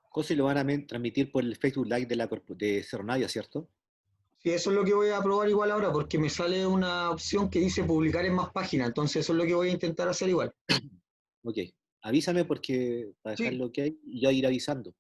José, lo van a transmitir por el Facebook Live de Cerro Navia, ¿cierto? Sí, eso es lo que voy a probar igual ahora, porque me sale una opción que dice publicar en más páginas, entonces eso es lo que voy a intentar hacer igual. Ok. Avísame porque para dejar Sí, lo que hay y yo ir avisando.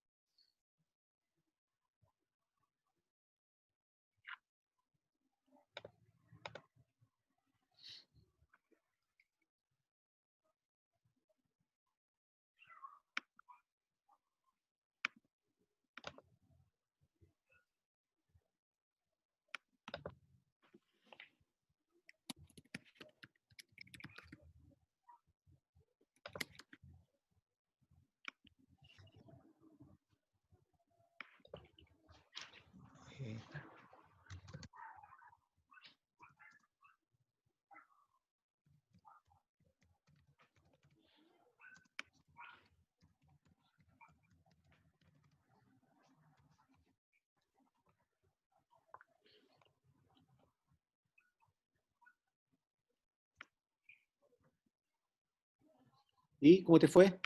¿Y cómo te fue?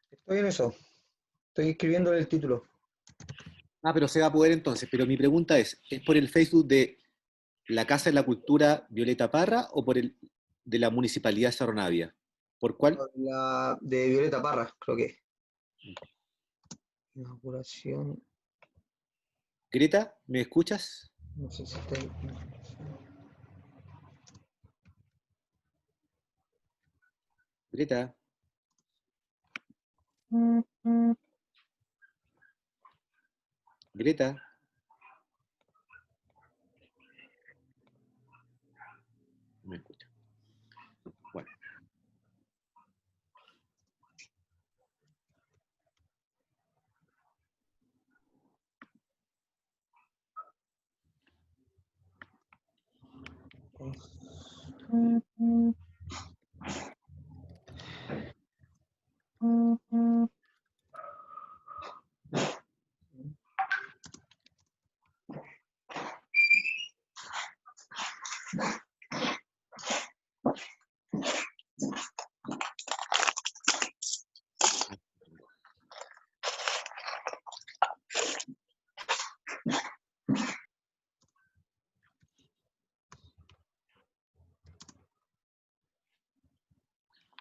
estoy en eso, estoy escribiendo el título. Ah, pero se va a poder entonces. Pero mi pregunta ¿es por el Facebook de la Casa de la Cultura Violeta Parra o por el de la Municipalidad de Cerro Navia? ¿Por cuál? La de Violeta Parra, creo que. Inauguración, Greta, ¿me escuchas? no sé si está ahí. Greta, Greta, no me escucha. Bueno,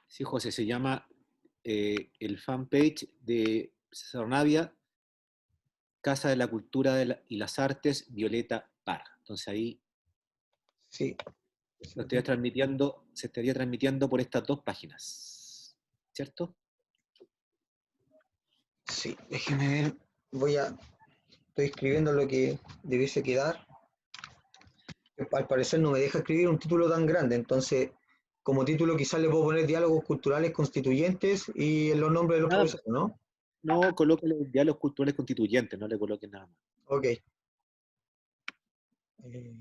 sí, José, se llama el fanpage de Cerro Navia, Casa de la Cultura y las Artes, Violeta Parra. Entonces ahí Sí, se estaría transmitiendo por estas dos páginas, ¿cierto? sí, déjeme ver. Estoy escribiendo lo que debiese quedar. Al parecer no me deja escribir un título tan grande, entonces como título quizás le puedo poner diálogos culturales constituyentes y los nombres de los Nada, profesores, ¿no? no colóquele ya los culturales constituyentes, no le coloquen nada más. Ok. Eh,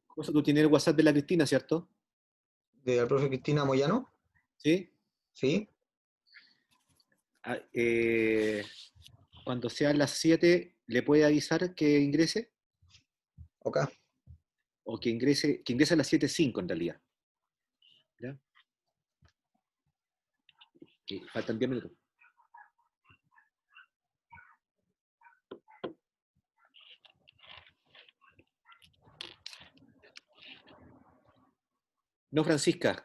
José, tú tienes el WhatsApp de la Cristina, ¿cierto? de la profe Cristina Moyano, Sí. ¿sí? Ah, cuando sean las 7, ¿le puede avisar que ingrese? Acá. O que ingrese a las 7:05 en realidad. ¿Ya? Que faltan 10 minutos. No, Francisca,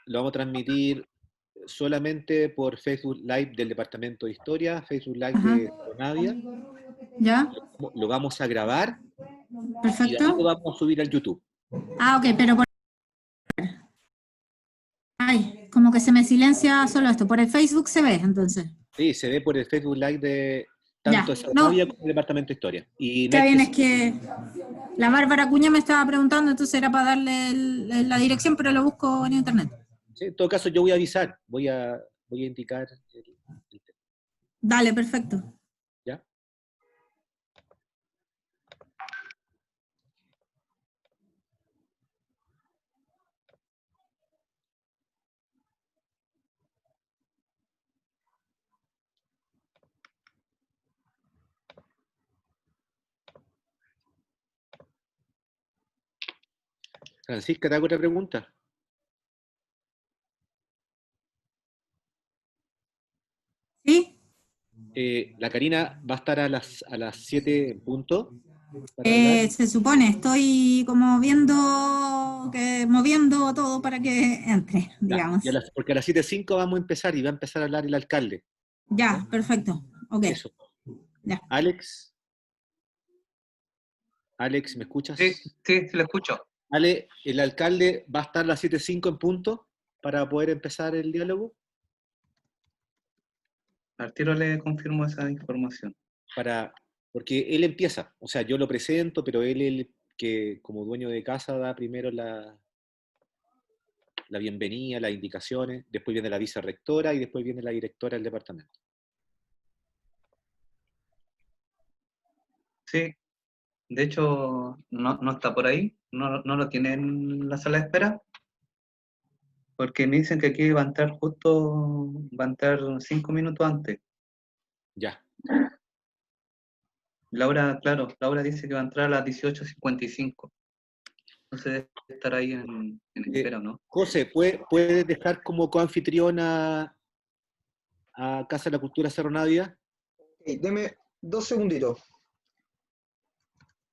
lo vamos a transmitir solamente por Facebook Live del Departamento de Historia, Facebook Live Ajá. de Navia. ¿Ya? Lo vamos a grabar y de ahí lo Perfecto. vamos a subir al YouTube. Ah, ok, pero por... Ay, como que se me silencia solo esto. Por el Facebook se ve, entonces. Sí, se ve por el Facebook Live de tanto Ya. de No, Navia como del Departamento de Historia. Y no está hay que bien, es que la Bárbara Cuña me estaba preguntando, entonces era para darle la dirección, pero lo busco en internet. sí, en todo caso, yo voy a avisar, voy a indicar el tema, Dale, perfecto. ¿ya? Francisca, ¿te hago otra pregunta? ¿Sí? La Karina va a estar a las 7 en punto para hablar. Se supone, estoy como moviendo todo para que entre, Ya, digamos. porque a las 7:05 vamos a empezar y va a empezar a hablar el alcalde. Ya, perfecto. Ok, Eso. ya. Alex, ¿me Sí, escuchas? sí, sí lo escucho. Ale, el alcalde va a estar a las 7:05 en punto para poder empezar el diálogo, Al tiro le confirmo esa información. porque él empieza, o sea, yo lo presento, pero él el que como dueño de casa da primero la bienvenida, las indicaciones, después viene la vicerrectora y después viene la directora del departamento. Sí, de hecho, no está por ahí, no lo tiene en la sala de espera, porque me dicen que aquí va a entrar 5 minutos antes. Ya, Laura dice que va a entrar a las 18:55. Entonces debe estar ahí en espera, ¿o no? José, ¿puedes dejar como coanfitrión a Casa de la Cultura Cerro Navia? Ok, deme 2 segunditos.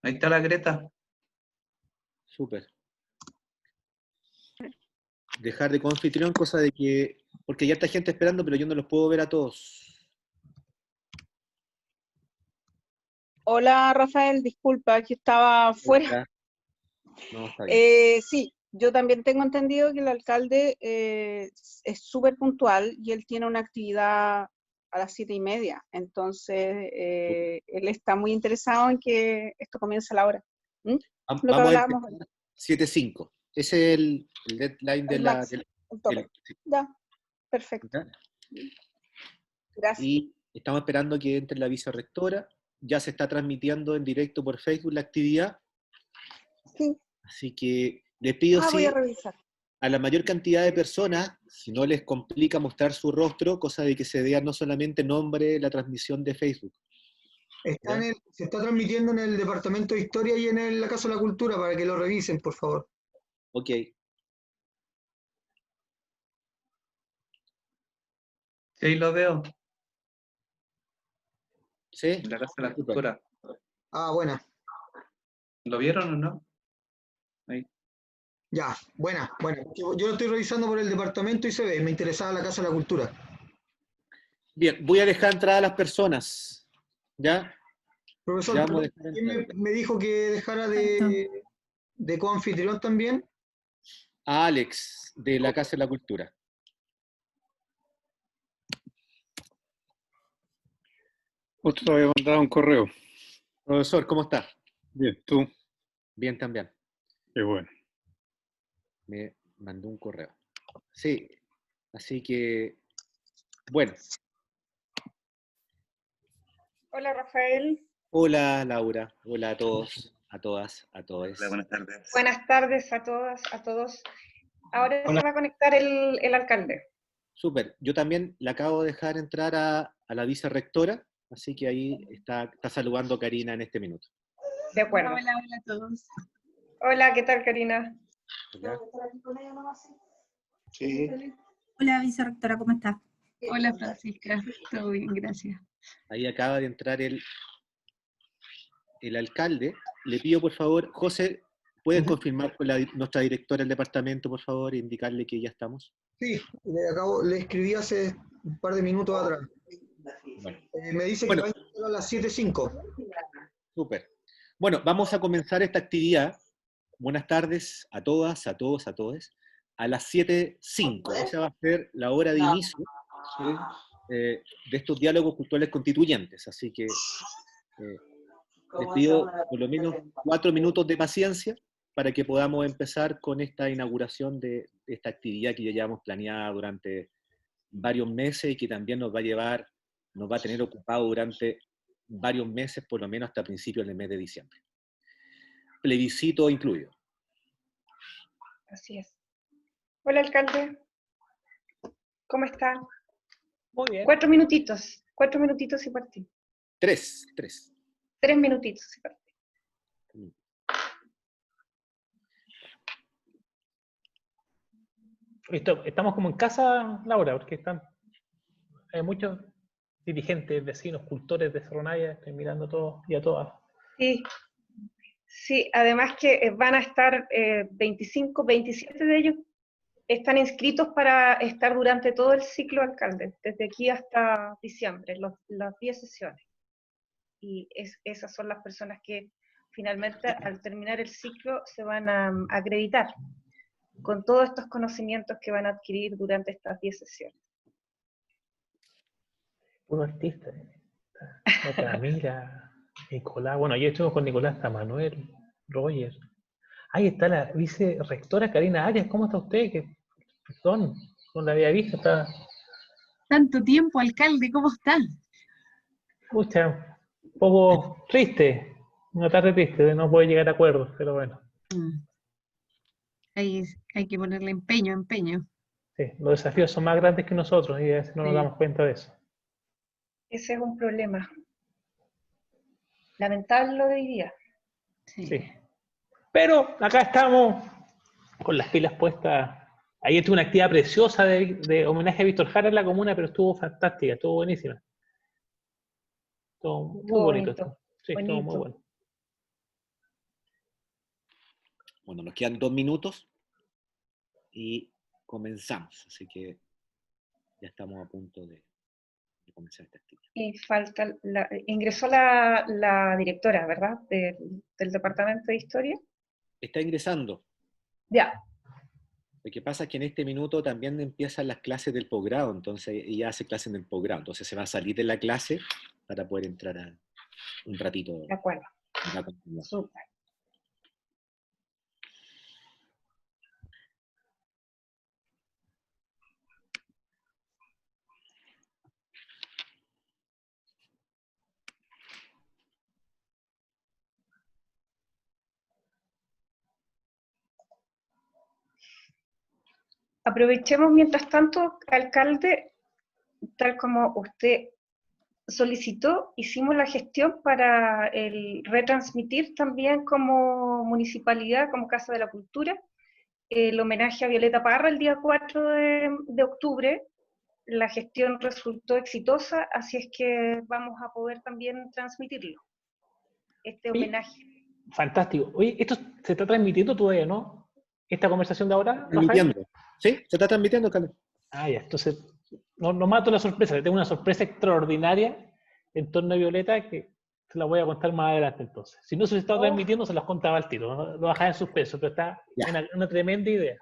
Ahí está la Greta. Súper. Dejar de coanfitrión, cosa de que, porque ya está gente esperando, pero yo no los puedo ver a todos. Hola Rafael, disculpa que estaba fuera. No, está bien. Sí, yo también tengo entendido que el alcalde es súper puntual y él tiene una actividad a las 7:30. Entonces, él está muy interesado en que esto comience a la hora. ¿Mm? Lo que Vamos a hablábamos, empezar 7:05. Ese es el deadline de el máximo, el tope. sí, Ya, perfecto. ¿ya? Gracias. Y estamos esperando que entre la vicerrectora. Ya se está transmitiendo en directo por Facebook la actividad. Sí. Así que les pido, Voy a sí, revisar. a la mayor cantidad de personas, si no les complica mostrar su rostro, cosa de que se vea no solamente nombre la transmisión de Facebook. Está ¿Ya? se está transmitiendo en el Departamento de Historia y en la Casa de la Cultura para que lo revisen, por favor. Ok. Sí, ahí lo veo, ¿Sí? en la Casa de la Súper. Cultura. Ah, buena. ¿Lo vieron o no? Ahí. Ya, buena. Yo lo estoy revisando por el departamento y se ve. Me interesaba la Casa de la Cultura. Bien, voy a dejar entrar a las personas. ¿Ya? Profesor, Ya vamos a perdón, dejar ¿quién entrar. me dijo que dejara Perfecto. de coanfitrión también? A Alex, de la Casa de la Cultura. Justo te había mandado un correo. Profesor, ¿cómo está? Bien, tú, Bien también. qué bueno. Me mandó un correo. Sí, así que, bueno. Hola Rafael. Hola Laura, hola a todos, a todas, a todos. Hola, buenas tardes. Buenas tardes a todas, a todos. Ahora Hola. se va a conectar el alcalde. Súper, yo también le acabo de dejar entrar a la vicerrectora, así que ahí está saludando Karina en este minuto. De acuerdo. Hola a todos. Hola, ¿qué tal, Karina? Hola. Sí. Hola, vicerrectora, ¿cómo está? Hola Francisca, todo bien, gracias. Ahí acaba de entrar el alcalde. Le pido, por favor, José, ¿puedes confirmar con nuestra directora del departamento, por favor, e indicarle que ya estamos? Sí, le escribí hace un par de minutos atrás. Bueno, Me dice que Bueno. va a empezar a las 7:05. súper. Bueno, vamos a comenzar esta actividad. Buenas tardes a todas, a todos, a todos. A las 7:05. Esa va a ser la hora de inicio de estos diálogos culturales constituyentes. Así que les pido por lo menos 4 minutos de paciencia para que podamos empezar con esta inauguración de esta actividad que ya llevamos planeada durante varios meses y que también nos va a tener ocupado durante varios meses, por lo menos hasta principios del mes de diciembre. Plebiscito incluido. Así es. Hola, alcalde. ¿Cómo está? Muy bien. 4 minutitos y partí. 3. 3 minutitos y partí. Listo, estamos como en casa, Laura, porque hay muchos dirigentes, vecinos, cultores de Cerro Navia, estoy mirando todos y a todas. Sí, sí, además que van a estar 25, 27 de ellos están inscritos para estar durante todo el ciclo alcalde, desde aquí hasta diciembre, las 10 sesiones. Y esas son las personas que finalmente al terminar el ciclo se van a acreditar con todos estos conocimientos que van a adquirir durante estas 10 sesiones. Puro artista. La Camila, Nicolás. Bueno, ayer estuvimos con Nicolás, está Manuel, Roger. Ahí está la vicerectora Karina Arias. ¿Cómo está usted? Perdón, no la había visto. Está... Tanto tiempo, alcalde, ¿cómo está? Escucha, un poco triste. Una tarde triste de no poder llegar a acuerdos, pero bueno. Hay que ponerle empeño. Sí, los desafíos son más grandes que nosotros y a veces no nos damos cuenta de eso. Ese es un problema. Lamentable lo diría. Sí. Pero acá estamos con las pilas puestas. Ayer tuve una actividad preciosa de homenaje a Víctor Jara en la comuna, pero estuvo fantástica, estuvo buenísima. Estuvo muy bonito. Sí, estuvo muy bueno. Bueno, nos quedan 2 minutos y comenzamos, así que ya estamos a punto de comenzar esta actividad. Y falta, ingresó la directora, ¿verdad? Del Departamento de Historia. Está ingresando. Ya. Lo que pasa es que en este minuto también empiezan las clases del posgrado, entonces ella hace clases en el posgrado, entonces se va a salir de la clase para poder entrar a un ratito. De acuerdo. Súper. Aprovechemos mientras tanto, alcalde, tal como usted solicitó, hicimos la gestión para retransmitir también como municipalidad, como Casa de la Cultura, el homenaje a Violeta Parra el día 4 de octubre. La gestión resultó exitosa, así es que vamos a poder también transmitirlo, este homenaje. Fantástico. Oye, ¿esto se está transmitiendo todavía, no? ¿Esta conversación de ahora? Transmitiendo. Sí, se está transmitiendo, Carlos. Ah, ya, entonces no mato la sorpresa, le tengo una sorpresa extraordinaria en torno a Violeta que se la voy a contar más adelante entonces. Si no se está transmitiendo, se las contaba al tiro, ¿no? Lo bajaba en suspenso, pero está una tremenda idea.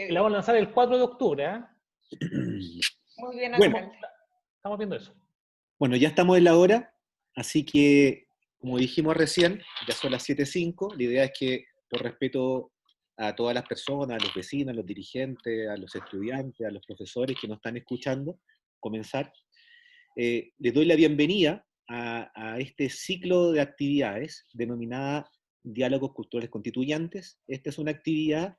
La vamos a lanzar el 4 de octubre, ¿eh? Muy bien, bueno, alcalde. Estamos viendo eso. Bueno, ya estamos en la hora, así que, como dijimos recién, ya son las 7:05, la idea es que, por respeto a todas las personas, a los vecinos, a los dirigentes, a los estudiantes, a los profesores que nos están escuchando, comenzar. Les doy la bienvenida a este ciclo de actividades denominada Diálogos Culturales Constituyentes. Esta es una actividad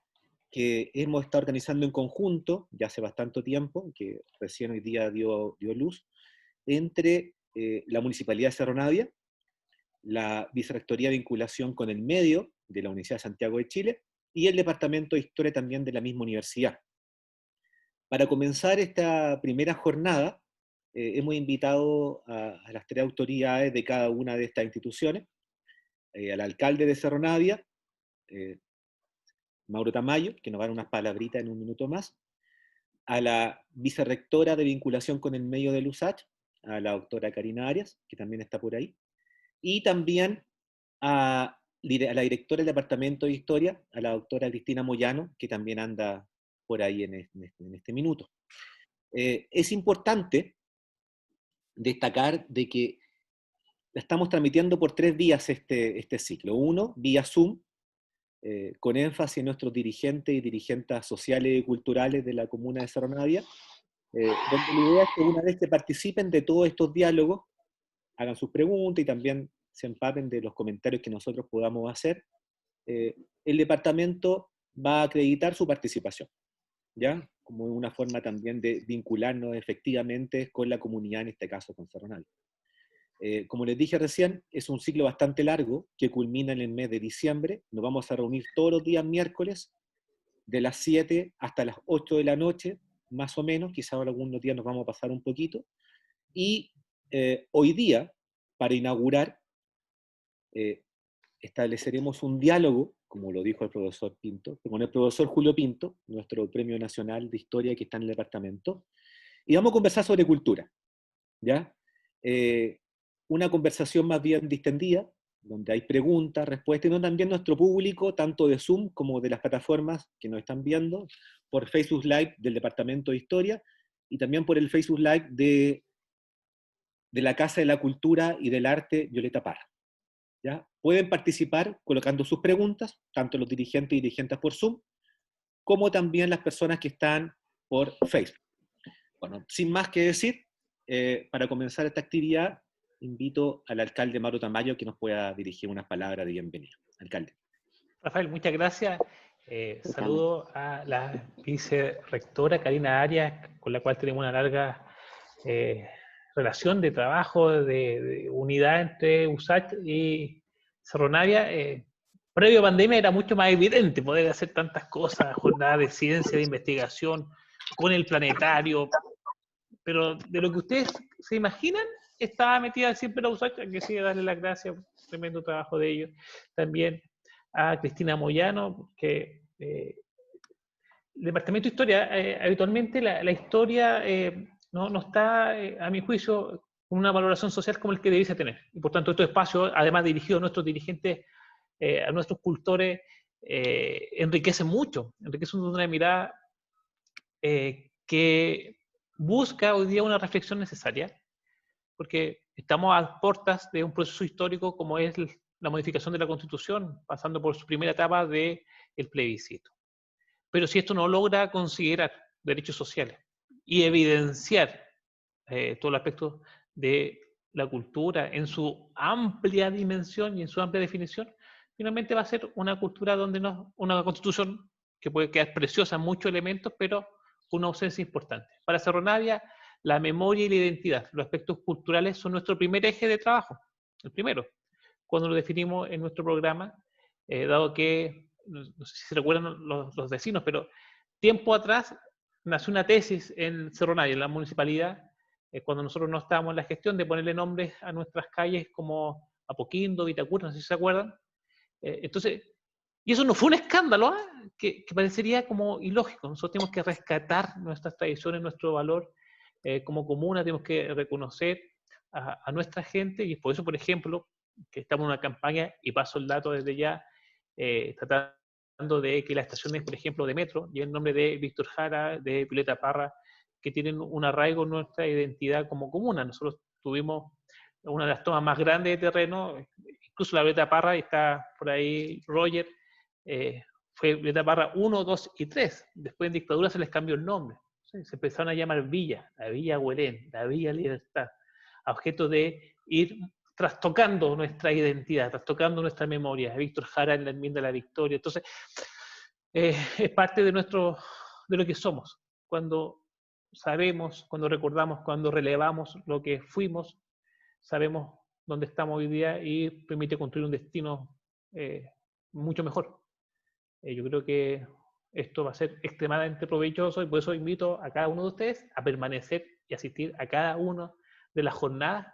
que hemos estado organizando en conjunto, ya hace bastante tiempo, que recién hoy día dio luz, entre la Municipalidad de Cerro Navia, la Vicerrectoría de Vinculación con el Medio de la Universidad de Santiago de Chile, y el Departamento de Historia también de la misma universidad. Para comenzar esta primera jornada, hemos invitado a las 3 autoridades de cada una de estas instituciones, al alcalde de Cerro Navia, Mauro Tamayo, que nos va a dar unas palabritas en un minuto más, a la vicerrectora de Vinculación con el Medio de USACH, a la doctora Karina Arias, que también está por ahí, y también a la directora del Departamento de Historia, a la doctora Cristina Moyano, que también anda por ahí en este minuto. Es importante destacar de que estamos transmitiendo por 3 vías este ciclo. Uno, vía Zoom, con énfasis en nuestros dirigentes y dirigentas sociales y culturales de la comuna de Cerro Navia, donde la idea es que una vez que participen de todos estos diálogos, hagan sus preguntas y también se empapen de los comentarios que nosotros podamos hacer, el departamento va a acreditar su participación, ¿ya? Como una forma también de vincularnos efectivamente con la comunidad, en este caso con Cerro Navia. Como les dije recién, es un ciclo bastante largo que culmina en el mes de diciembre. Nos vamos a reunir todos los días miércoles de las 7 hasta las 8 de la noche, más o menos, quizás algunos días nos vamos a pasar un poquito, y hoy día, para inaugurar, estableceremos un diálogo, como lo dijo el profesor Pinto, con el profesor Julio Pinto, nuestro Premio Nacional de Historia que está en el departamento, y vamos a conversar sobre cultura, ¿ya? Una conversación más bien distendida, donde hay preguntas, respuestas, y donde también nuestro público, tanto de Zoom como de las plataformas que nos están viendo, por Facebook Live del Departamento de Historia, y también por el Facebook Live de la Casa de la Cultura y del Arte Violeta Parra. ¿Ya? Pueden participar colocando sus preguntas, tanto los dirigentes y dirigentes por Zoom, como también las personas que están por Facebook. Bueno, sin más que decir, para comenzar esta actividad, invito al alcalde Mauro Tamayo que nos pueda dirigir unas palabras de bienvenida. Alcalde. Rafael, muchas gracias. Saludo a la vicerrectora Karina Arias, con la cual tenemos una larga relación de trabajo, de unidad entre USACH y Cerro Navia. Previo a pandemia era mucho más evidente poder hacer tantas cosas, jornadas de ciencia, de investigación, con el planetario, pero de lo que ustedes se imaginan, estaba metida siempre la USACH, que sí, darle las gracias, tremendo trabajo de ellos. También a Cristina Moyano, que el Departamento de Historia, habitualmente la historia no está, a mi juicio, con una valoración social como el que debiese tener. Y por tanto, estos espacios, además dirigidos a nuestros dirigentes, a nuestros cultores, enriquecen mucho, enriquecen de una mirada que busca hoy día una reflexión necesaria, porque estamos a puertas de un proceso histórico como es la modificación de la Constitución, pasando por su primera etapa del plebiscito. Pero si esto no logra considerar derechos sociales y evidenciar todo el aspecto de la cultura en su amplia dimensión y en su amplia definición, finalmente va a ser una cultura donde una Constitución que puede quedar preciosa en muchos elementos, pero con una ausencia importante. Para Cerro Navia, la memoria y la identidad, los aspectos culturales son nuestro primer eje de trabajo, el primero, cuando lo definimos en nuestro programa, dado que, no sé si se recuerdan los vecinos, pero tiempo atrás nació una tesis en Cerro Navia, en la municipalidad, cuando nosotros no estábamos en la gestión de ponerle nombres a nuestras calles como Apoquindo, Vitacura, no sé si se acuerdan. Entonces, y eso no fue un escándalo, que parecería como ilógico. Nosotros tenemos que rescatar nuestras tradiciones, nuestro valor como comuna, tenemos que reconocer a nuestra gente, y por eso, por ejemplo, que estamos en una campaña, y paso el dato desde ya, tratando de que las estaciones, por ejemplo, de metro, lleven el nombre de Víctor Jara, de Violeta Parra, que tienen un arraigo en nuestra identidad como comuna. Nosotros tuvimos una de las tomas más grandes de terreno, incluso la Violeta Parra, y está por ahí Roger, fue Violeta Parra 1, 2 y 3. Después en dictadura se les cambió el nombre. Se empezaron a llamar Villa, la Villa Huelén, la Villa Libertad, a objeto de ir trastocando nuestra identidad, trastocando nuestra memoria. Víctor Jara en la enmienda de la Victoria. Entonces, es parte de lo que somos. Cuando sabemos, cuando recordamos, cuando relevamos lo que fuimos, sabemos dónde estamos hoy día y permite construir un destino mucho mejor. Yo creo que esto va a ser extremadamente provechoso, y por eso invito a cada uno de ustedes a permanecer y asistir a cada una de las jornadas,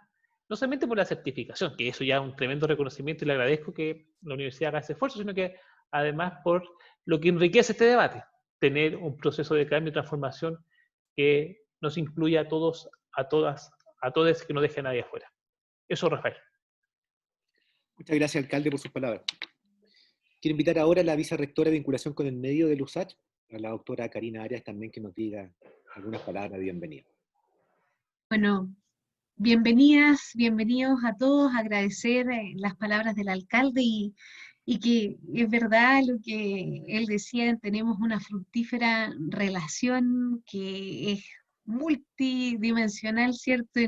no solamente por la certificación, que eso ya es un tremendo reconocimiento y le agradezco que la universidad haga ese esfuerzo, sino que además por lo que enriquece este debate, tener un proceso de cambio y transformación que nos incluya a todos, a todas, a todos, que no deje a nadie afuera. Eso, Rafael. Muchas gracias, alcalde, por sus palabras. Quiero invitar ahora a la vicerrectora de vinculación con el medio del USACH, a la doctora Karina Arias, también que nos diga algunas palabras de bienvenida. Bueno, bienvenidas, bienvenidos a todos, agradecer las palabras del alcalde y que es verdad lo que él decía, tenemos una fructífera relación que es multidimensional, ¿cierto?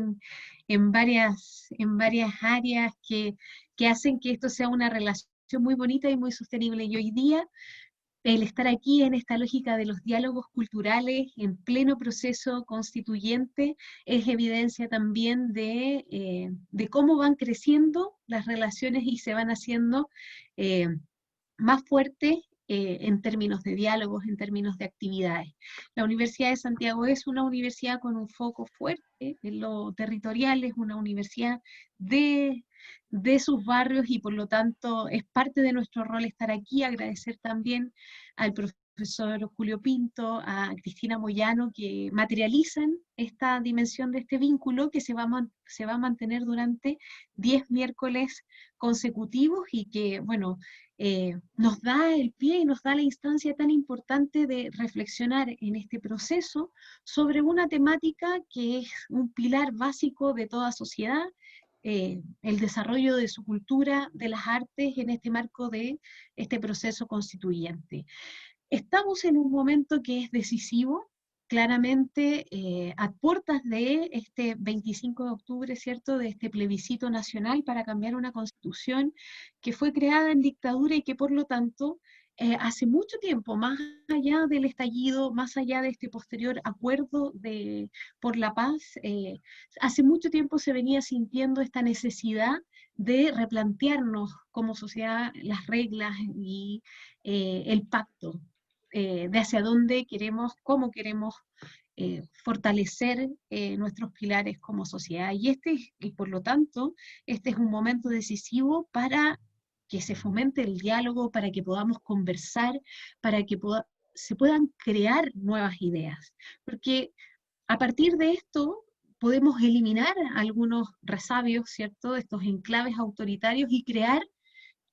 En varias áreas que hacen que esto sea una relación muy bonita y muy sostenible. Y hoy día, el estar aquí en esta lógica de los diálogos culturales en pleno proceso constituyente es evidencia también de cómo van creciendo las relaciones y se van haciendo más fuertes en términos de diálogos, en términos de actividades. La Universidad de Santiago es una universidad con un foco fuerte en lo territorial, es una universidad de sus barrios y por lo tanto es parte de nuestro rol estar aquí. Agradecer también al profesor Julio Pinto, a Cristina Moyano, que materializan esta dimensión de este vínculo que se va a mantener durante 10 miércoles consecutivos y que, bueno, nos da el pie y nos da la instancia tan importante de reflexionar en este proceso sobre una temática que es un pilar básico de toda sociedad, el desarrollo de su cultura, de las artes en este marco de este proceso constituyente. Estamos en un momento que es decisivo, claramente a puertas de este 25 de octubre, ¿cierto?, de este plebiscito nacional para cambiar una constitución que fue creada en dictadura y que por lo tanto hace mucho tiempo, más allá del estallido, más allá de este posterior acuerdo por la paz, hace mucho tiempo se venía sintiendo esta necesidad de replantearnos como sociedad las reglas y el pacto de hacia dónde queremos, cómo queremos fortalecer nuestros pilares como sociedad. Y por lo tanto, este es un momento decisivo para que se fomente el diálogo, para que podamos conversar, para que se puedan crear nuevas ideas. Porque a partir de esto podemos eliminar algunos resabios, ¿cierto?, de estos enclaves autoritarios y crear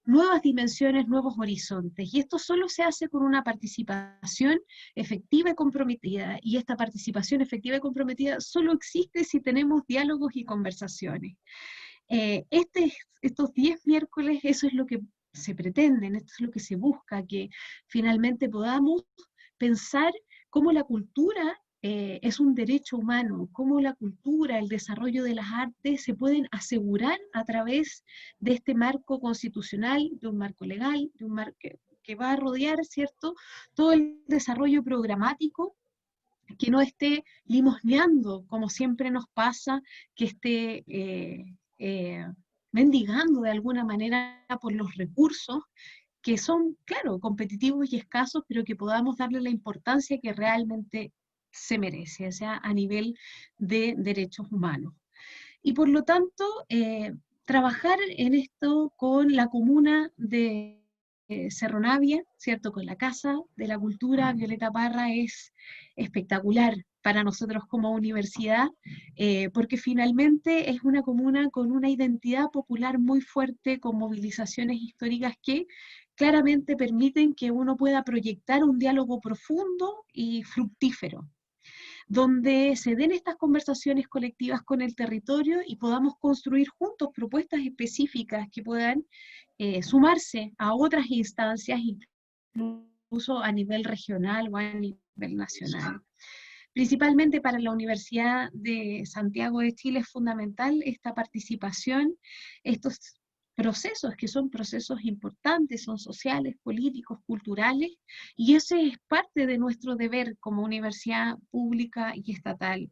nuevas dimensiones, nuevos horizontes. Y esto solo se hace con una participación efectiva y comprometida. Y esta participación efectiva y comprometida solo existe si tenemos diálogos y conversaciones. Estos 10 miércoles, eso es lo que se pretende, esto es lo que se busca, que finalmente podamos pensar cómo la cultura es un derecho humano, cómo la cultura, el desarrollo de las artes se pueden asegurar a través de este marco constitucional, de un marco legal, de un marco que va a rodear, ¿cierto?, todo el desarrollo programático, que no esté limosneando, como siempre nos pasa, que esté mendigando de alguna manera por los recursos, que son, claro, competitivos y escasos, pero que podamos darle la importancia que realmente se merece, o sea, a nivel de derechos humanos. Y por lo tanto, trabajar en esto con la comuna de Cerro Navia, ¿cierto?, con la Casa de la Cultura Violeta Parra es espectacular para nosotros como universidad, porque finalmente es una comuna con una identidad popular muy fuerte, con movilizaciones históricas que claramente permiten que uno pueda proyectar un diálogo profundo y fructífero, donde se den estas conversaciones colectivas con el territorio y podamos construir juntos propuestas específicas que puedan sumarse a otras instancias, incluso a nivel regional o a nivel nacional. Principalmente para la Universidad de Santiago de Chile es fundamental esta participación, estos procesos que son procesos importantes, son sociales, políticos, culturales, y ese es parte de nuestro deber como universidad pública y estatal,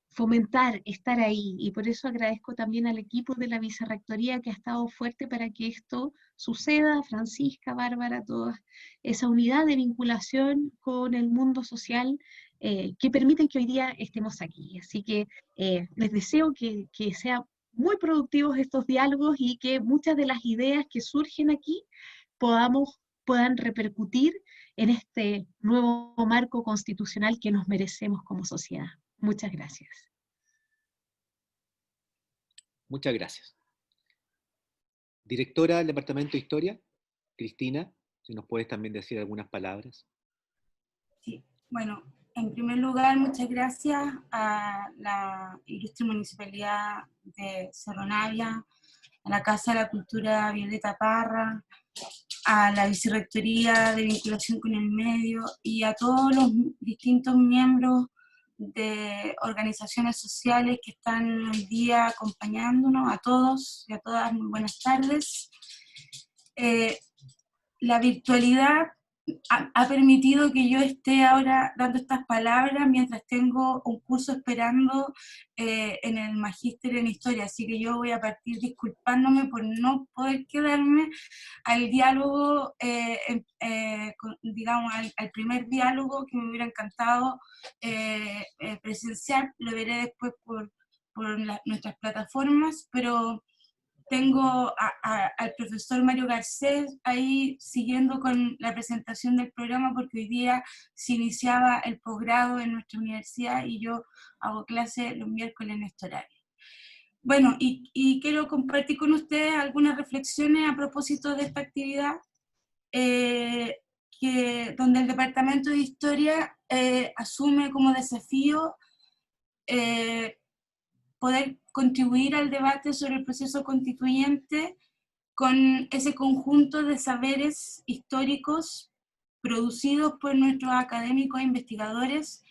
fomentar, estar ahí, y por eso agradezco también al equipo de la Vicerrectoría que ha estado fuerte para que esto suceda, Francisca, Bárbara, toda esa unidad de vinculación con el mundo social que permiten que hoy día estemos aquí. Así que les deseo que sean muy productivos estos diálogos y que muchas de las ideas que surgen aquí puedan repercutir en este nuevo marco constitucional que nos merecemos como sociedad. Muchas gracias. Muchas gracias. Directora del Departamento de Historia, Cristina, si nos puedes también decir algunas palabras. Sí, bueno, en primer lugar, muchas gracias a la ilustre Municipalidad de Cerro Navia, a la Casa de la Cultura Violeta Parra, a la Vicerrectoría de Vinculación con el Medio y a todos los distintos miembros de organizaciones sociales que están hoy día acompañándonos, a todos y a todas, muy buenas tardes. La virtualidad ha permitido que yo esté ahora dando estas palabras mientras tengo un curso esperando en el magíster en historia, así que yo voy a partir disculpándome por no poder quedarme al diálogo, digamos, al primer diálogo que me hubiera encantado presenciar. Lo veré después por nuestras plataformas, pero tengo al profesor Mario Garcés ahí siguiendo con la presentación del programa, porque hoy día se iniciaba el posgrado en nuestra universidad y yo hago clase los miércoles en este horario. Bueno, y quiero compartir con ustedes algunas reflexiones a propósito de esta actividad, donde el Departamento de Historia asume como desafío poder contribuir al debate sobre el proceso constituyente con ese conjunto de saberes históricos producidos por nuestros académicos e investigadores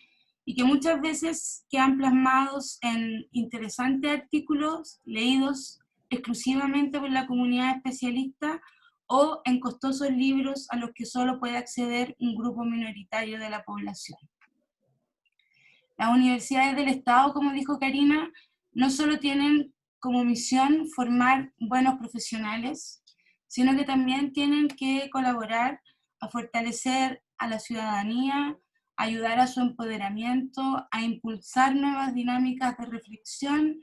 y que muchas veces quedan plasmados en interesantes artículos leídos exclusivamente por la comunidad especialista o en costosos libros a los que solo puede acceder un grupo minoritario de la población. Las universidades del Estado, como dijo Karina, no solo tienen como misión formar buenos profesionales, sino que también tienen que colaborar a fortalecer a la ciudadanía, ayudar a su empoderamiento, a impulsar nuevas dinámicas de reflexión,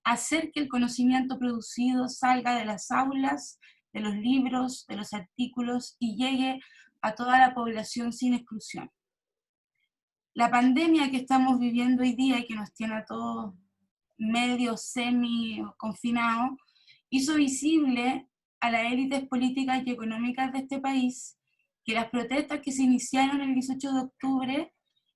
hacer que el conocimiento producido salga de las aulas, de los libros, de los artículos y llegue a toda la población sin exclusión. La pandemia que estamos viviendo hoy día y que nos tiene a todos medio semi confinados, hizo visible a las élites políticas y económicas de este país que las protestas que se iniciaron el 18 de octubre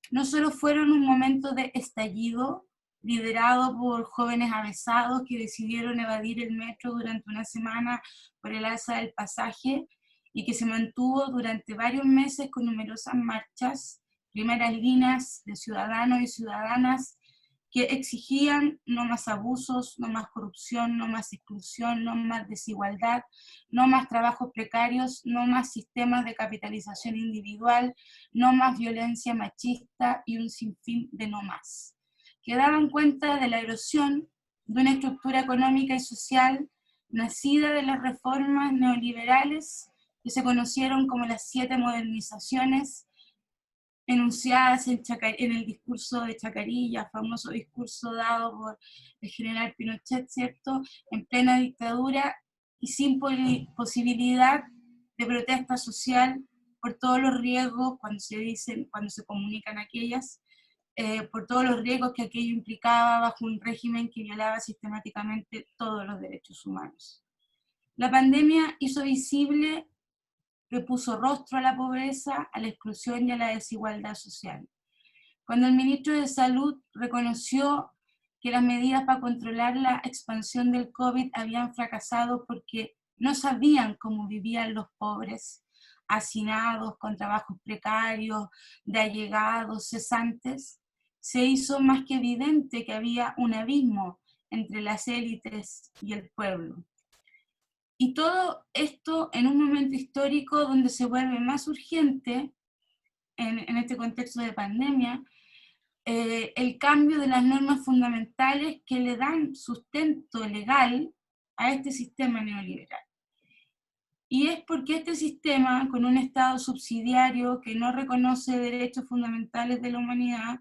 no solo fueron un momento de estallido liderado por jóvenes avesados que decidieron evadir el metro durante una semana por el alza del pasaje y que se mantuvo durante varios meses con numerosas marchas, primeras líneas de ciudadanos y ciudadanas que exigían no más abusos, no más corrupción, no más exclusión, no más desigualdad, no más trabajos precarios, no más sistemas de capitalización individual, no más violencia machista y un sinfín de no más, que daban cuenta de la erosión de una estructura económica y social nacida de las reformas neoliberales que se conocieron como las 7 modernizaciones, enunciadas en el discurso de Chacarilla, famoso discurso dado por el general Pinochet, ¿cierto?, en plena dictadura y sin posibilidad de protesta social por todos los riesgos, cuando se comunican aquellas, por todos los riesgos que aquello implicaba bajo un régimen que violaba sistemáticamente todos los derechos humanos. La pandemia hizo visible que puso rostro a la pobreza, a la exclusión y a la desigualdad social. Cuando el ministro de Salud reconoció que las medidas para controlar la expansión del COVID habían fracasado porque no sabían cómo vivían los pobres, hacinados, con trabajos precarios, de allegados, cesantes, se hizo más que evidente que había un abismo entre las élites y el pueblo. Y todo esto en un momento histórico donde se vuelve más urgente, en este contexto de pandemia, el cambio de las normas fundamentales que le dan sustento legal a este sistema neoliberal. Y es porque este sistema, con un Estado subsidiario que no reconoce derechos fundamentales de la humanidad,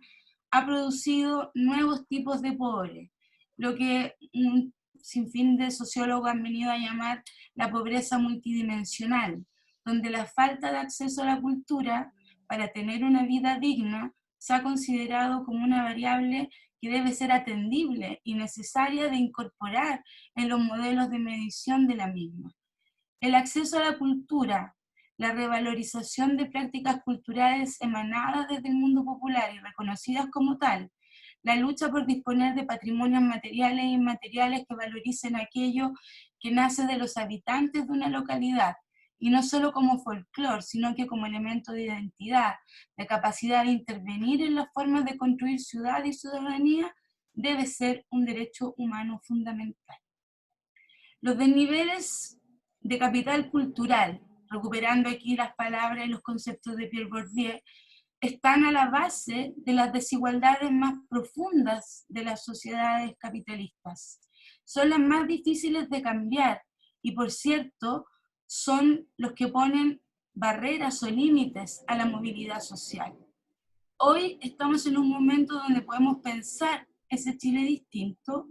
ha producido nuevos tipos de pobres, lo que un sinfín de sociólogos han venido a llamar la pobreza multidimensional, donde la falta de acceso a la cultura para tener una vida digna se ha considerado como una variable que debe ser atendible y necesaria de incorporar en los modelos de medición de la misma. El acceso a la cultura, la revalorización de prácticas culturales emanadas desde el mundo popular y reconocidas como tal, la lucha por disponer de patrimonios materiales e inmateriales que valoricen aquello que nace de los habitantes de una localidad, y no solo como folclore, sino que como elemento de identidad, de capacidad de intervenir en las formas de construir ciudad y ciudadanía, debe ser un derecho humano fundamental. Los desniveles de capital cultural, recuperando aquí las palabras y los conceptos de Pierre Bourdieu, están a la base de las desigualdades más profundas de las sociedades capitalistas. Son las más difíciles de cambiar y, por cierto, son los que ponen barreras o límites a la movilidad social. Hoy estamos en un momento donde podemos pensar ese Chile distinto,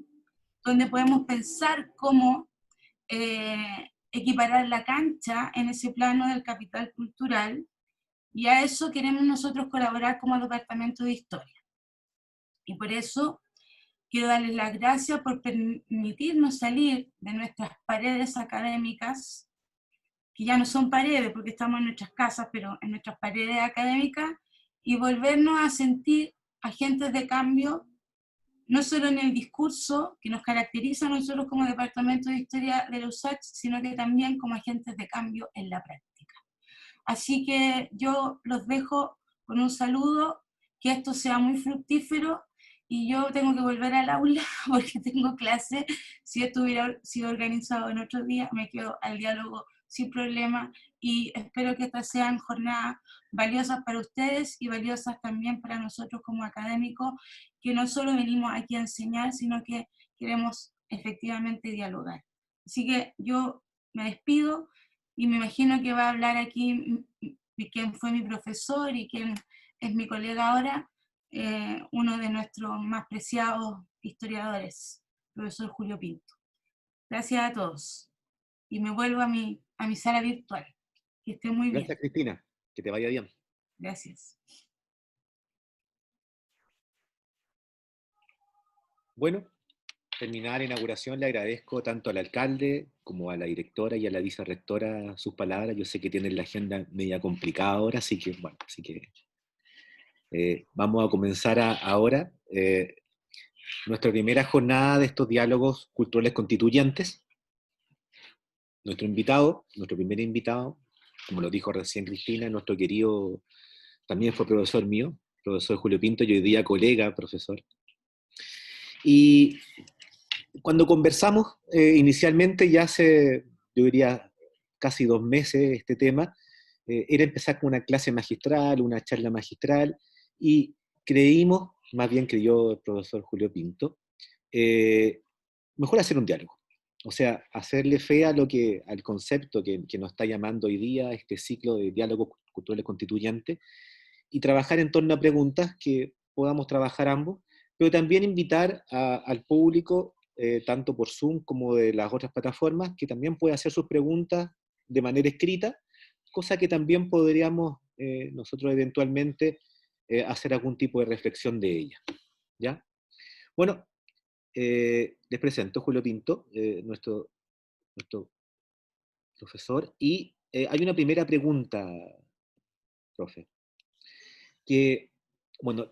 donde podemos pensar cómo equiparar la cancha en ese plano del capital cultural, y a eso queremos nosotros colaborar como Departamento de Historia. Y por eso quiero darles las gracias por permitirnos salir de nuestras paredes académicas, que ya no son paredes porque estamos en nuestras casas, pero en nuestras paredes académicas, y volvernos a sentir agentes de cambio, no solo en el discurso que nos caracteriza a nosotros como Departamento de Historia de la USACH, sino que también como agentes de cambio en la práctica. Así que yo los dejo con un saludo, que esto sea muy fructífero, y yo tengo que volver al aula porque tengo clase. Si esto hubiera sido organizado en otro día, me quedo al diálogo sin problema, y espero que estas sean jornadas valiosas para ustedes y valiosas también para nosotros como académicos, que no solo venimos aquí a enseñar, sino que queremos efectivamente dialogar. Así que yo me despido, y me imagino que va a hablar aquí quien fue mi profesor y quien es mi colega ahora, uno de nuestros más preciados historiadores, profesor Julio Pinto. Gracias a todos. Y me vuelvo a mi sala virtual. Que esté muy bien. Gracias, Cristina. Que te vaya bien. Gracias. Bueno, terminada la inauguración, le agradezco tanto al alcalde como a la directora y a la vicerrectora sus palabras. Yo sé que tienen la agenda media complicada ahora, así que bueno, vamos a comenzar ahora nuestra primera jornada de estos diálogos culturales constituyentes. Nuestro primer invitado, como lo dijo recién Cristina, nuestro querido, también fue profesor mío, profesor Julio Pinto, y hoy día colega, profesor. Y cuando conversamos inicialmente, ya hace, yo diría, casi 2 meses este tema, era empezar con una clase magistral, una charla magistral, y creímos, más bien creyó el profesor Julio Pinto, mejor hacer un diálogo. O sea, hacerle fe al concepto que nos está llamando hoy día este ciclo de diálogos culturales constituyentes, y trabajar en torno a preguntas que podamos trabajar ambos, pero también invitar al público, tanto por Zoom como de las otras plataformas, que también puede hacer sus preguntas de manera escrita, cosa que también podríamos nosotros eventualmente hacer algún tipo de reflexión de ella. ¿Ya? Bueno, les presento Julio Pinto, nuestro profesor, y hay una primera pregunta, profe, que, bueno,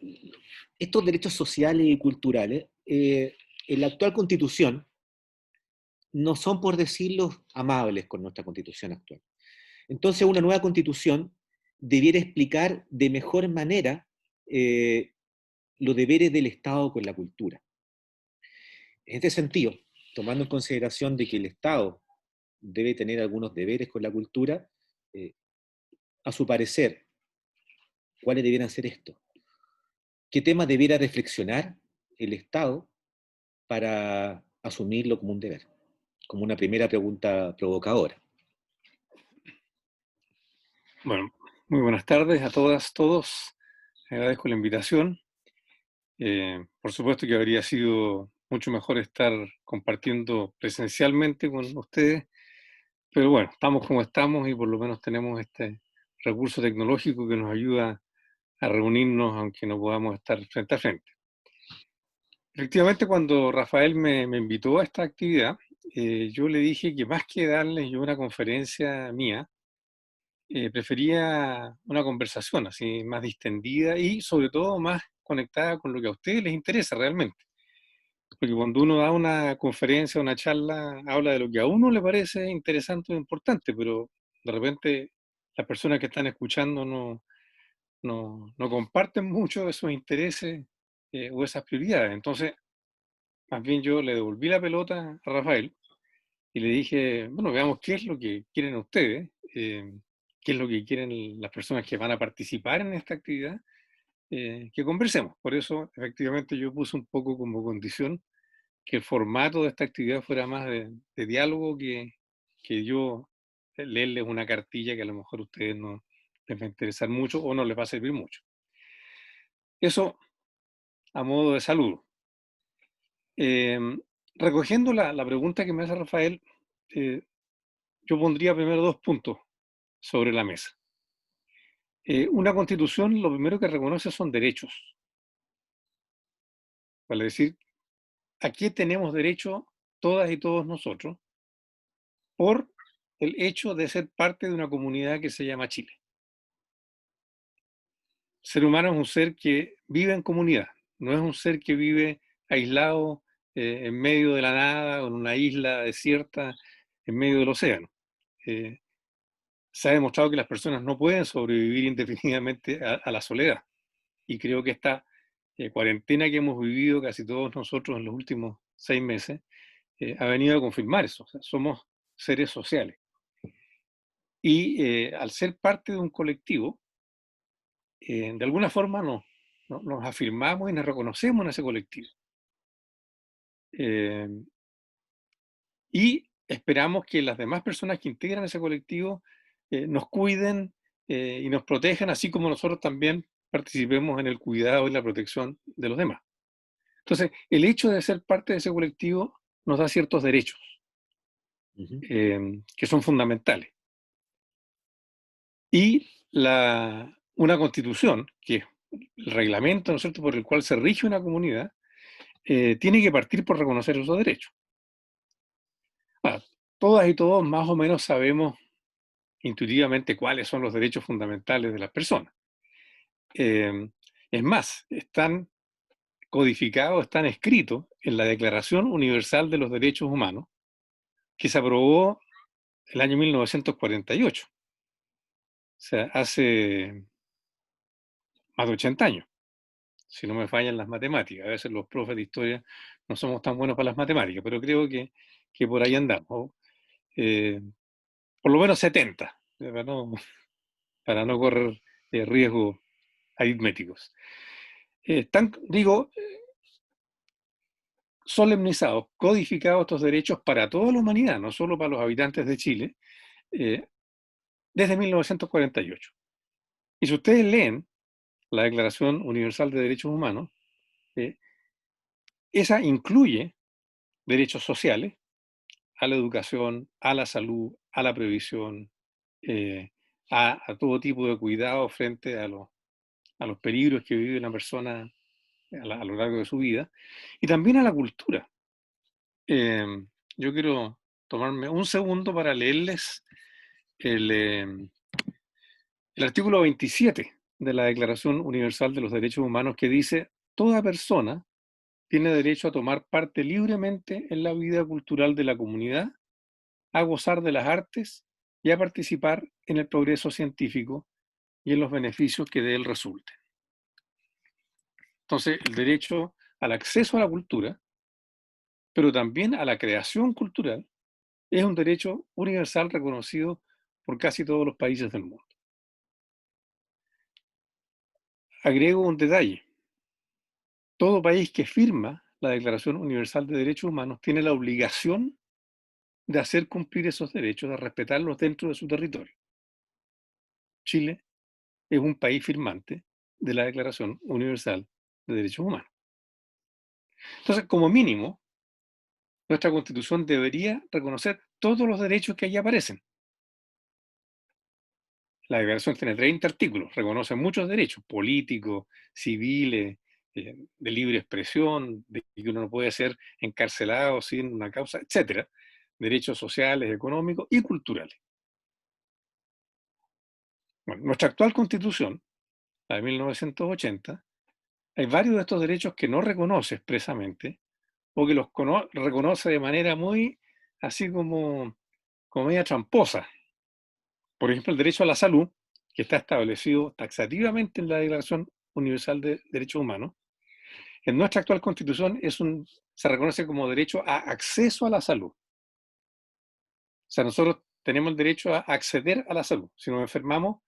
estos derechos sociales y culturales, en la actual Constitución, no son, por decirlo, amables con nuestra Constitución actual. Entonces, una nueva Constitución debiera explicar de mejor manera los deberes del Estado con la cultura. En este sentido, tomando en consideración de que el Estado debe tener algunos deberes con la cultura, a su parecer, ¿cuáles debieran ser estos? ¿Qué temas debiera reflexionar el Estado para asumirlo como un deber? Como una primera pregunta provocadora. Bueno, muy buenas tardes a todas, todos. Agradezco la invitación. Por supuesto que habría sido mucho mejor estar compartiendo presencialmente con ustedes, pero bueno, estamos como estamos y por lo menos tenemos este recurso tecnológico que nos ayuda a reunirnos aunque no podamos estar frente a frente. Efectivamente, cuando Rafael me invitó a esta actividad, yo le dije que más que darles yo una conferencia mía, prefería una conversación así más distendida y sobre todo más conectada con lo que a ustedes les interesa realmente. Porque cuando uno da una conferencia, una charla, habla de lo que a uno le parece interesante o importante, pero de repente las personas que están escuchando no comparten mucho esos intereses o esas prioridades. Entonces, más bien yo le devolví la pelota a Rafael y le dije, bueno, veamos qué es lo que quieren ustedes qué es lo que quieren las personas que van a participar en esta actividad, que conversemos. Por eso, efectivamente, yo puse un poco como condición que el formato de esta actividad fuera más de diálogo que yo leerles una cartilla que a lo mejor a ustedes no les va a interesar mucho o no les va a servir mucho. Eso a modo de saludo. Recogiendo la pregunta que me hace Rafael, yo pondría primero 2 puntos sobre la mesa. Una constitución lo primero que reconoce son derechos. Vale decir, ¿a qué tenemos derecho todas y todos nosotros? Por el hecho de ser parte de una comunidad que se llama Chile. El ser humano es un ser que vive en comunidad, no es un ser que vive aislado en medio de la nada o en una isla desierta en medio del océano. Se ha demostrado que las personas no pueden sobrevivir indefinidamente a la soledad. Y creo que esta cuarentena que hemos vivido casi todos nosotros en los últimos 6 meses ha venido a confirmar eso. O sea, somos seres sociales. Y al ser parte de un colectivo, de alguna forma nos afirmamos y nos reconocemos en ese colectivo. Y esperamos que las demás personas que integran ese colectivo nos cuiden y nos protejan, así como nosotros también participemos en el cuidado y la protección de los demás. Entonces, el hecho de ser parte de ese colectivo nos da ciertos derechos que son fundamentales. Y una constitución, que es el reglamento, ¿no es cierto?, por el cual se rige una comunidad, tiene que partir por reconocer esos derechos. Bueno, todas y todos más o menos sabemos intuitivamente cuáles son los derechos fundamentales de las personas. Es más, están codificados, están escritos en la Declaración Universal de los Derechos Humanos, que se aprobó el año 1948. O sea, hace más de 80 años, si no me fallan las matemáticas. A veces los profes de historia no somos tan buenos para las matemáticas, pero creo que por ahí andamos. Por lo menos 70, para no correr riesgos aritméticos. Están, digo, solemnizados, codificados estos derechos para toda la humanidad, no solo para los habitantes de Chile, desde 1948. Y si ustedes leen la Declaración Universal de Derechos Humanos, esa incluye derechos sociales a la educación, a la salud, a la previsión, a todo tipo de cuidado frente a los peligros que vive una persona a lo largo de su vida, y también a la cultura. Yo quiero tomarme un segundo para leerles el artículo 27 de la Declaración Universal de los Derechos Humanos, que dice: toda persona tiene derecho a tomar parte libremente en la vida cultural de la comunidad, a gozar de las artes y a participar en el progreso científico y en los beneficios que de él resulten. Entonces, el derecho al acceso a la cultura, pero también a la creación cultural, es un derecho universal reconocido por casi todos los países del mundo. Agrego un detalle. Todo país que firma la Declaración Universal de Derechos Humanos tiene la obligación de hacer cumplir esos derechos, de respetarlos dentro de su territorio. Chile es un país firmante de la Declaración Universal de Derechos Humanos. Entonces, como mínimo, nuestra Constitución debería reconocer todos los derechos que allí aparecen. La Declaración tiene 30 artículos, reconoce muchos derechos políticos, civiles, de libre expresión, de que uno no puede ser encarcelado sin una causa, etc. Derechos sociales, económicos y culturales. Bueno, nuestra actual Constitución, la de 1980, hay varios de estos derechos que no reconoce expresamente o que los reconoce de manera muy, así como media tramposa. Por ejemplo, el derecho a la salud, que está establecido taxativamente en la Declaración Universal de Derechos Humanos, en nuestra actual Constitución se reconoce como derecho a acceso a la salud. O sea, nosotros tenemos el derecho a acceder a la salud. Si nos enfermamos,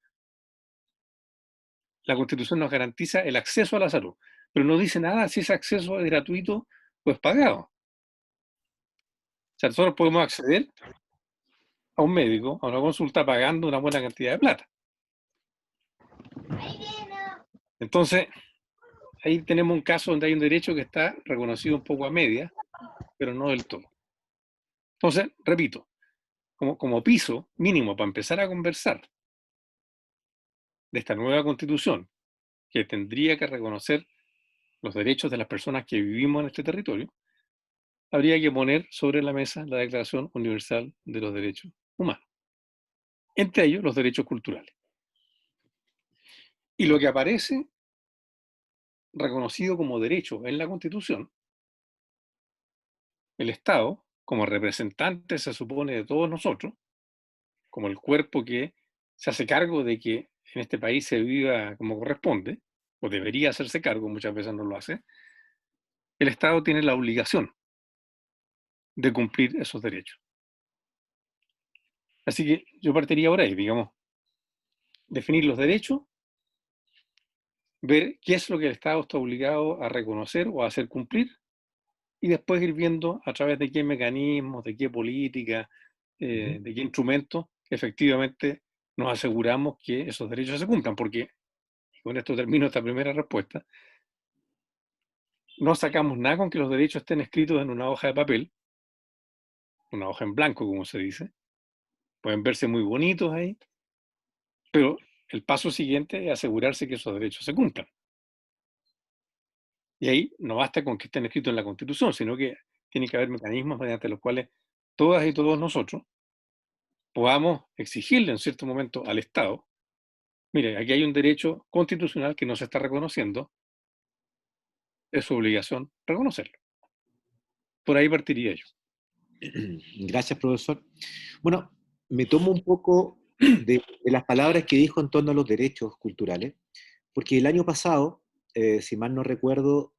la Constitución nos garantiza el acceso a la salud, pero no dice nada si ese acceso es gratuito o es pagado. O sea, nosotros podemos acceder a un médico, a una consulta, pagando una buena cantidad de plata. Entonces, ahí tenemos un caso donde hay un derecho que está reconocido un poco a medias, pero no del todo. Entonces, repito, como piso mínimo para empezar a conversar de esta nueva Constitución, que tendría que reconocer los derechos de las personas que vivimos en este territorio, habría que poner sobre la mesa la Declaración Universal de los Derechos Humanos, entre ellos los derechos culturales. Y lo que aparece reconocido como derecho en la Constitución, el Estado, como representante, se supone, de todos nosotros, como el cuerpo que se hace cargo de que en este país se viva como corresponde, o debería hacerse cargo, muchas veces no lo hace, el Estado tiene la obligación de cumplir esos derechos. Así que yo partiría por ahí, digamos, definir los derechos, ver qué es lo que el Estado está obligado a reconocer o a hacer cumplir, y después ir viendo a través de qué mecanismos, de qué política, de qué instrumentos, efectivamente nos aseguramos que esos derechos se cumplan, porque, y con esto termino esta primera respuesta, no sacamos nada con que los derechos estén escritos en una hoja de papel, una hoja en blanco, como se dice. Pueden verse muy bonitos ahí, pero el paso siguiente es asegurarse que esos derechos se cumplan. Y ahí no basta con que estén escritos en la Constitución, sino que tiene que haber mecanismos mediante los cuales todas y todos nosotros podamos exigirle en cierto momento al Estado: mire, aquí hay un derecho constitucional que no se está reconociendo, es su obligación reconocerlo. Por ahí partiría yo. Gracias, profesor. Bueno, me tomo un poco de las palabras que dijo en torno a los derechos culturales, porque el año pasado, si mal no recuerdo,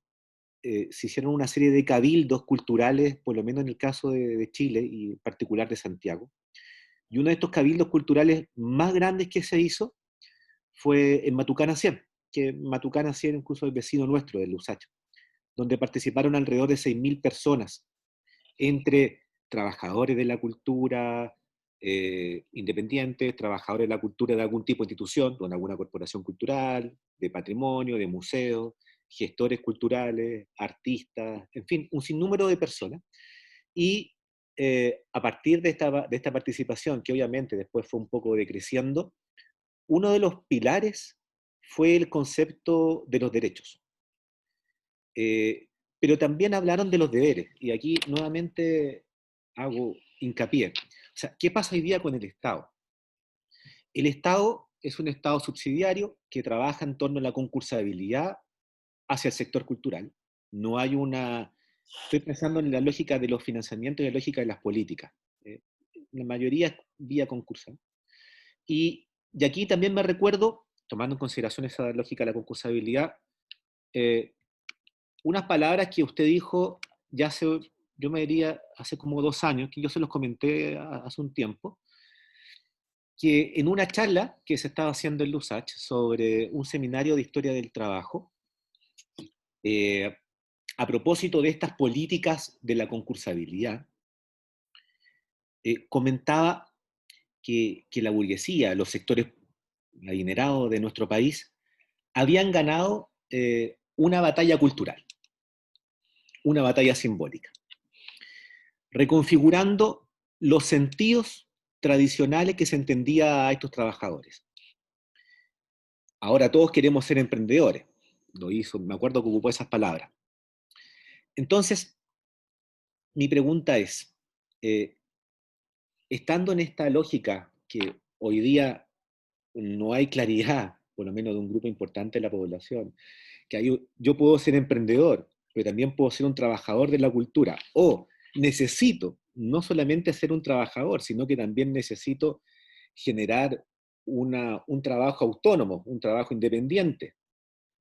se hicieron una serie de cabildos culturales, por lo menos en el caso de Chile y en particular de Santiago. Y uno de estos cabildos culturales más grandes que se hizo fue en Matucana 100, que Matucana 100 incluso es vecino nuestro, del Lusacho, donde participaron alrededor de 6.000 personas, entre trabajadores de la cultura, independientes, trabajadores de la cultura de algún tipo de institución, de alguna corporación cultural, de patrimonio, de museo, gestores culturales, artistas, en fin, un sinnúmero de personas. Y a partir de esta participación, que obviamente después fue un poco decreciendo, uno de los pilares fue el concepto de los derechos. Pero también hablaron de los deberes, y aquí nuevamente hago hincapié. O sea, ¿qué pasa hoy día con el Estado? El Estado es un Estado subsidiario que trabaja en torno a la concursabilidad hacia el sector cultural. No hay una... Estoy pensando en la lógica de los financiamientos y la lógica de las políticas. La mayoría es vía concursal. Y aquí también me recuerdo, tomando en consideración esa lógica de la concursabilidad, unas palabras que usted dijo ya hace, yo me diría, hace como 2 años, que yo se los comenté hace un tiempo, que en una charla que se estaba haciendo en Lusach sobre un seminario de historia del trabajo, a propósito de estas políticas de la concursabilidad, comentaba que la burguesía, los sectores adinerados de nuestro país, habían ganado una batalla cultural, una batalla simbólica, reconfigurando los sentidos tradicionales que se entendía a estos trabajadores. Ahora todos queremos ser emprendedores, lo hizo, me acuerdo que ocupó esas palabras. Entonces, mi pregunta es, estando en esta lógica que hoy día no hay claridad, por lo menos de un grupo importante de la población, que yo puedo ser emprendedor, pero también puedo ser un trabajador de la cultura, o necesito no solamente ser un trabajador, sino que también necesito generar un trabajo autónomo, un trabajo independiente,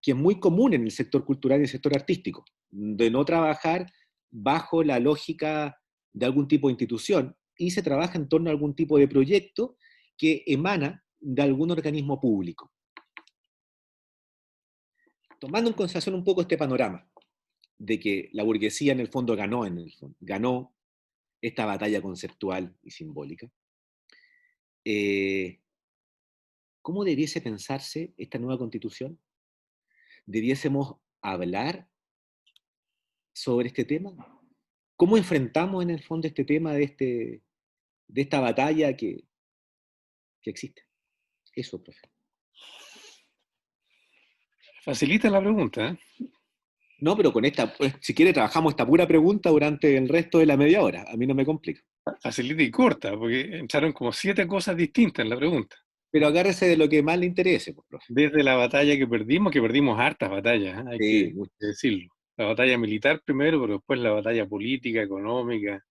que es muy común en el sector cultural y el sector artístico, de no trabajar bajo la lógica de algún tipo de institución, y se trabaja en torno a algún tipo de proyecto que emana de algún organismo público. Tomando en consideración un poco este panorama de que la burguesía en el fondo ganó esta batalla conceptual y simbólica, ¿cómo debiese pensarse esta nueva constitución? ¿Debiésemos hablar sobre este tema? ¿Cómo enfrentamos en el fondo este tema de esta batalla que existe? Eso, profe. Facilita la pregunta, ¿eh? No, pero con esta, pues, si quiere, trabajamos esta pura pregunta durante el resto de la media hora. A mí no me complica. Facilita y corta, porque entraron como 7 cosas distintas en la pregunta. Pero agárrese de lo que más le interese, pues, profe. Desde la batalla que perdimos hartas batallas, ¿eh? Hay Sí, que decirlo. La batalla militar primero, pero después la batalla política, económica,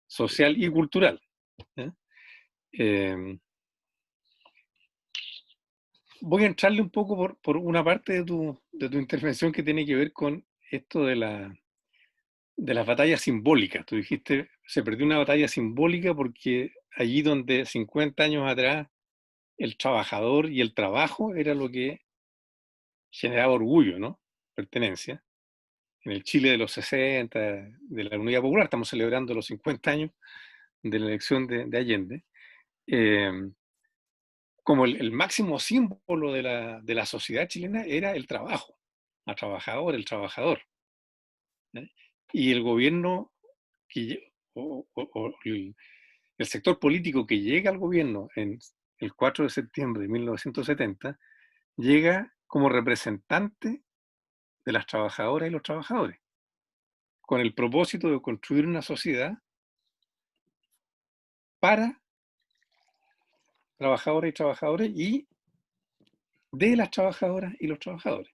social y cultural. ¿Eh? Voy a entrarle un poco por una parte de tu intervención que tiene que ver con esto de las batallas simbólicas. Tú dijiste, se perdió una batalla simbólica porque allí donde 50 años atrás el trabajador y el trabajo era lo que generaba orgullo, ¿no? Pertenencia. En el Chile de los 60, de la Unidad Popular, estamos celebrando los 50 años de la elección de Allende, como el máximo símbolo de la sociedad chilena era el trabajo, el trabajador. ¿Eh? Y el gobierno, o el sector político que llega al gobierno en el 4 de septiembre de 1970, llega como representante de las trabajadoras y los trabajadores, con el propósito de construir una sociedad para trabajadoras y trabajadores y de las trabajadoras y los trabajadores.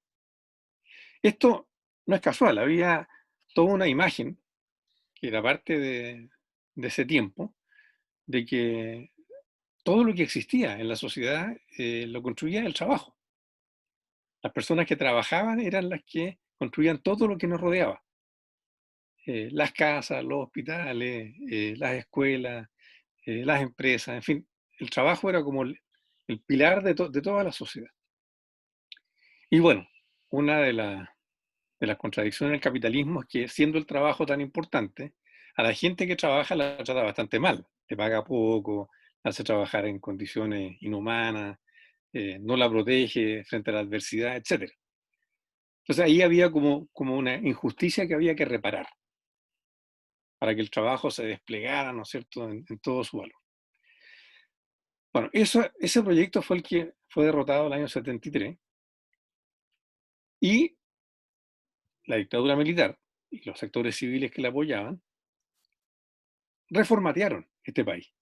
Esto no es casual, había toda una imagen que era parte de ese tiempo, de que todo lo que existía en la sociedad lo construía el trabajo. Las personas que trabajaban eran las que construían todo lo que nos rodeaba. Las casas, los hospitales, las escuelas, las empresas, en fin, el trabajo era como el pilar de toda la sociedad. Y bueno, una de las contradicciones del capitalismo es que, siendo el trabajo tan importante, a la gente que trabaja la trata bastante mal, le paga poco, hace trabajar en condiciones inhumanas, no la protege frente a la adversidad, etc. Entonces ahí había como una injusticia que había que reparar para que el trabajo se desplegara, ¿no es cierto?, en todo su valor. Bueno, ese proyecto fue el que fue derrotado el año 73 y la dictadura militar y los sectores civiles que la apoyaban reformatearon este país.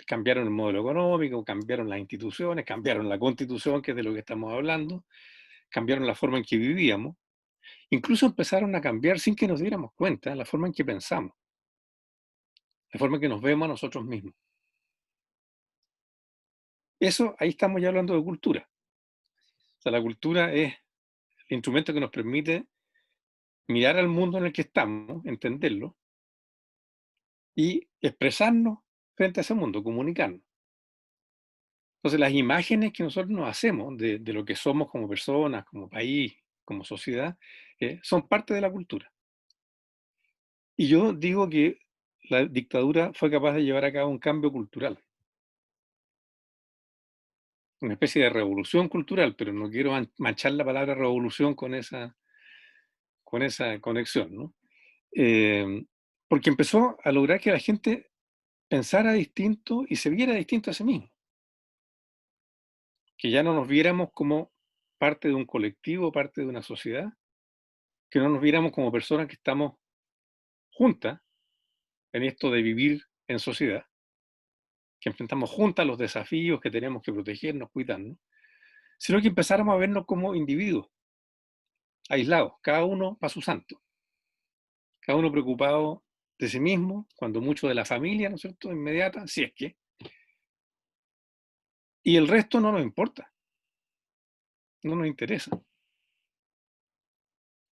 Cambiaron el modelo económico, cambiaron las instituciones, cambiaron la constitución, que es de lo que estamos hablando, cambiaron la forma en que vivíamos, incluso empezaron a cambiar sin que nos diéramos cuenta la forma en que pensamos, la forma en que nos vemos a nosotros mismos. Eso, ahí estamos ya hablando de cultura. O sea, la cultura es el instrumento que nos permite mirar al mundo en el que estamos, entenderlo, y expresarnos frente a ese mundo, comunicarnos. Entonces, las imágenes que nosotros nos hacemos de lo que somos como personas, como país, como sociedad, son parte de la cultura. Y yo digo que la dictadura fue capaz de llevar a cabo un cambio cultural, una especie de revolución cultural, pero no quiero manchar la palabra revolución con esa conexión, ¿no? Porque empezó a lograr que la gente pensara distinto y se viera distinto a sí mismo. Que ya no nos viéramos como parte de un colectivo, parte de una sociedad, que no nos viéramos como personas que estamos juntas en esto de vivir en sociedad, que enfrentamos juntas los desafíos, que tenemos que protegernos, cuidarnos, sino que empezáramos a vernos como individuos, aislados, cada uno para su santo, cada uno preocupado de sí mismo, cuando mucho de la familia, ¿no es cierto?, inmediata, si es que, y el resto no nos importa, no nos interesa.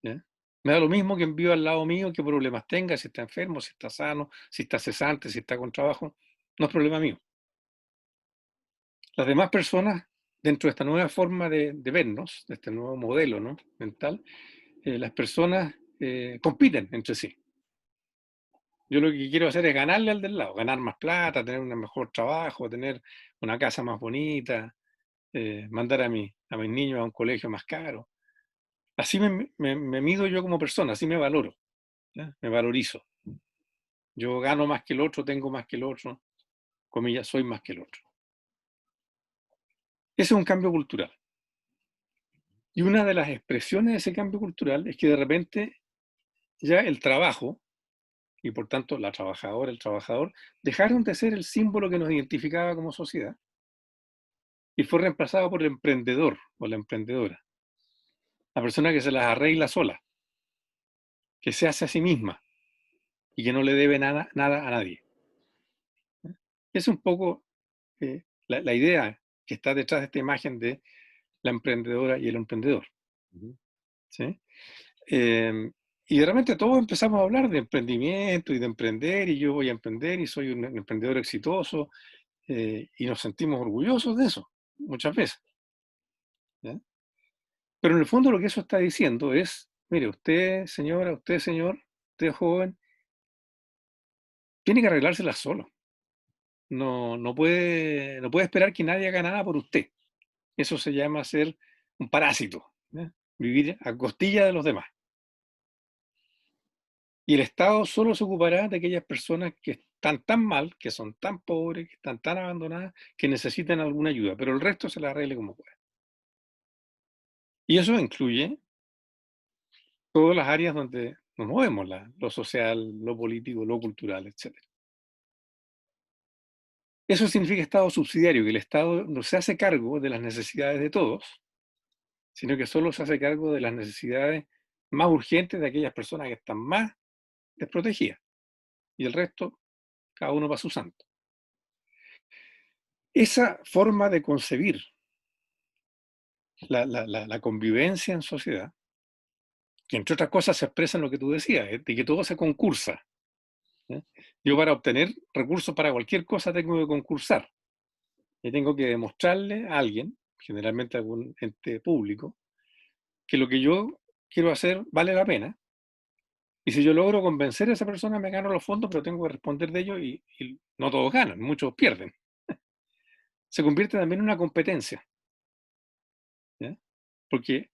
¿Ya? Me da lo mismo que viva al lado mío, qué problemas tenga, si está enfermo, si está sano, si está cesante, si está con trabajo. No es problema mío. Las demás personas, dentro de esta nueva forma de vernos, de este nuevo modelo, ¿no?, mental, las personas compiten entre sí. Yo lo que quiero hacer es ganarle al del lado, ganar más plata, tener un mejor trabajo, tener una casa más bonita, mandar a mis niños a un colegio más caro. Así me mido yo como persona, así me valoro, ¿ya? Me valorizo. Yo gano más que el otro, tengo más que el otro, comillas, soy más que el otro. Ese es un cambio cultural. Y una de las expresiones de ese cambio cultural es que de repente ya el trabajo, y por tanto la trabajadora, el trabajador, dejaron de ser el símbolo que nos identificaba como sociedad y fue reemplazado por el emprendedor o la emprendedora, la persona que se las arregla sola, que se hace a sí misma y que no le debe nada a nadie. Es un poco la idea que está detrás de esta imagen de la emprendedora y el emprendedor. ¿Sí? Y de repente todos empezamos a hablar de emprendimiento y de emprender, y yo voy a emprender y soy un emprendedor exitoso, y nos sentimos orgullosos de eso, muchas veces. ¿Ya? Pero en el fondo lo que eso está diciendo es, mire, usted señora, usted señor, usted joven, tiene que arreglársela solo. No puede esperar que nadie haga nada por usted. Eso se llama ser un parásito, ¿ya? Vivir a costilla de los demás. Y el Estado solo se ocupará de aquellas personas que están tan mal, que son tan pobres, que están tan abandonadas, que necesitan alguna ayuda, pero el resto se la arregle como pueda. Y eso incluye todas las áreas donde nos movemos, lo social, lo político, lo cultural, etc. Eso significa Estado subsidiario, que el Estado no se hace cargo de las necesidades de todos, sino que solo se hace cargo de las necesidades más urgentes de aquellas personas que están más desprotegidas. Y el resto, cada uno va a su santo. Esa forma de concebir la convivencia en sociedad, que entre otras cosas se expresa en lo que tú decías, de que todo se concursa. ¿Eh? Yo para obtener recursos para cualquier cosa tengo que concursar. Y tengo que demostrarle a alguien, generalmente a algún ente público, que lo que yo quiero hacer vale la pena. Y si yo logro convencer a esa persona, me gano los fondos, pero tengo que responder de ello y no todos ganan, muchos pierden. Se convierte también en una competencia. ¿Ya? Porque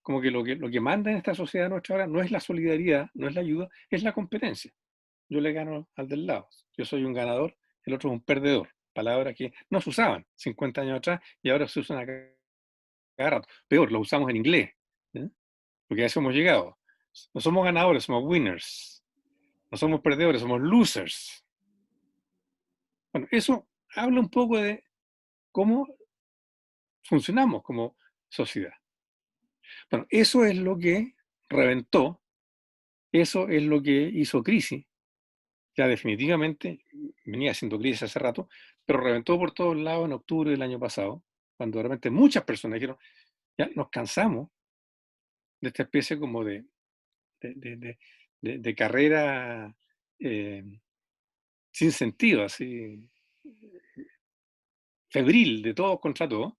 como que lo que manda en esta sociedad nuestra ahora no es la solidaridad, no es la ayuda, es la competencia. Yo le gano al del lado. Yo soy un ganador, el otro es un perdedor. Palabras que no se usaban 50 años atrás y ahora se usan a cada rato. Peor, lo usamos en inglés. ¿Eh? Porque a eso hemos llegado. No somos ganadores, somos winners. No somos perdedores, somos losers. Bueno, eso habla un poco de cómo funcionamos como sociedad. Bueno, eso es lo que reventó, eso es lo que hizo crisis. Ya definitivamente venía haciendo crisis hace rato, pero reventó por todos lados en octubre del año pasado, cuando realmente muchas personas dijeron, ya nos cansamos de esta especie como de carrera sin sentido, así febril, de todos contra todos.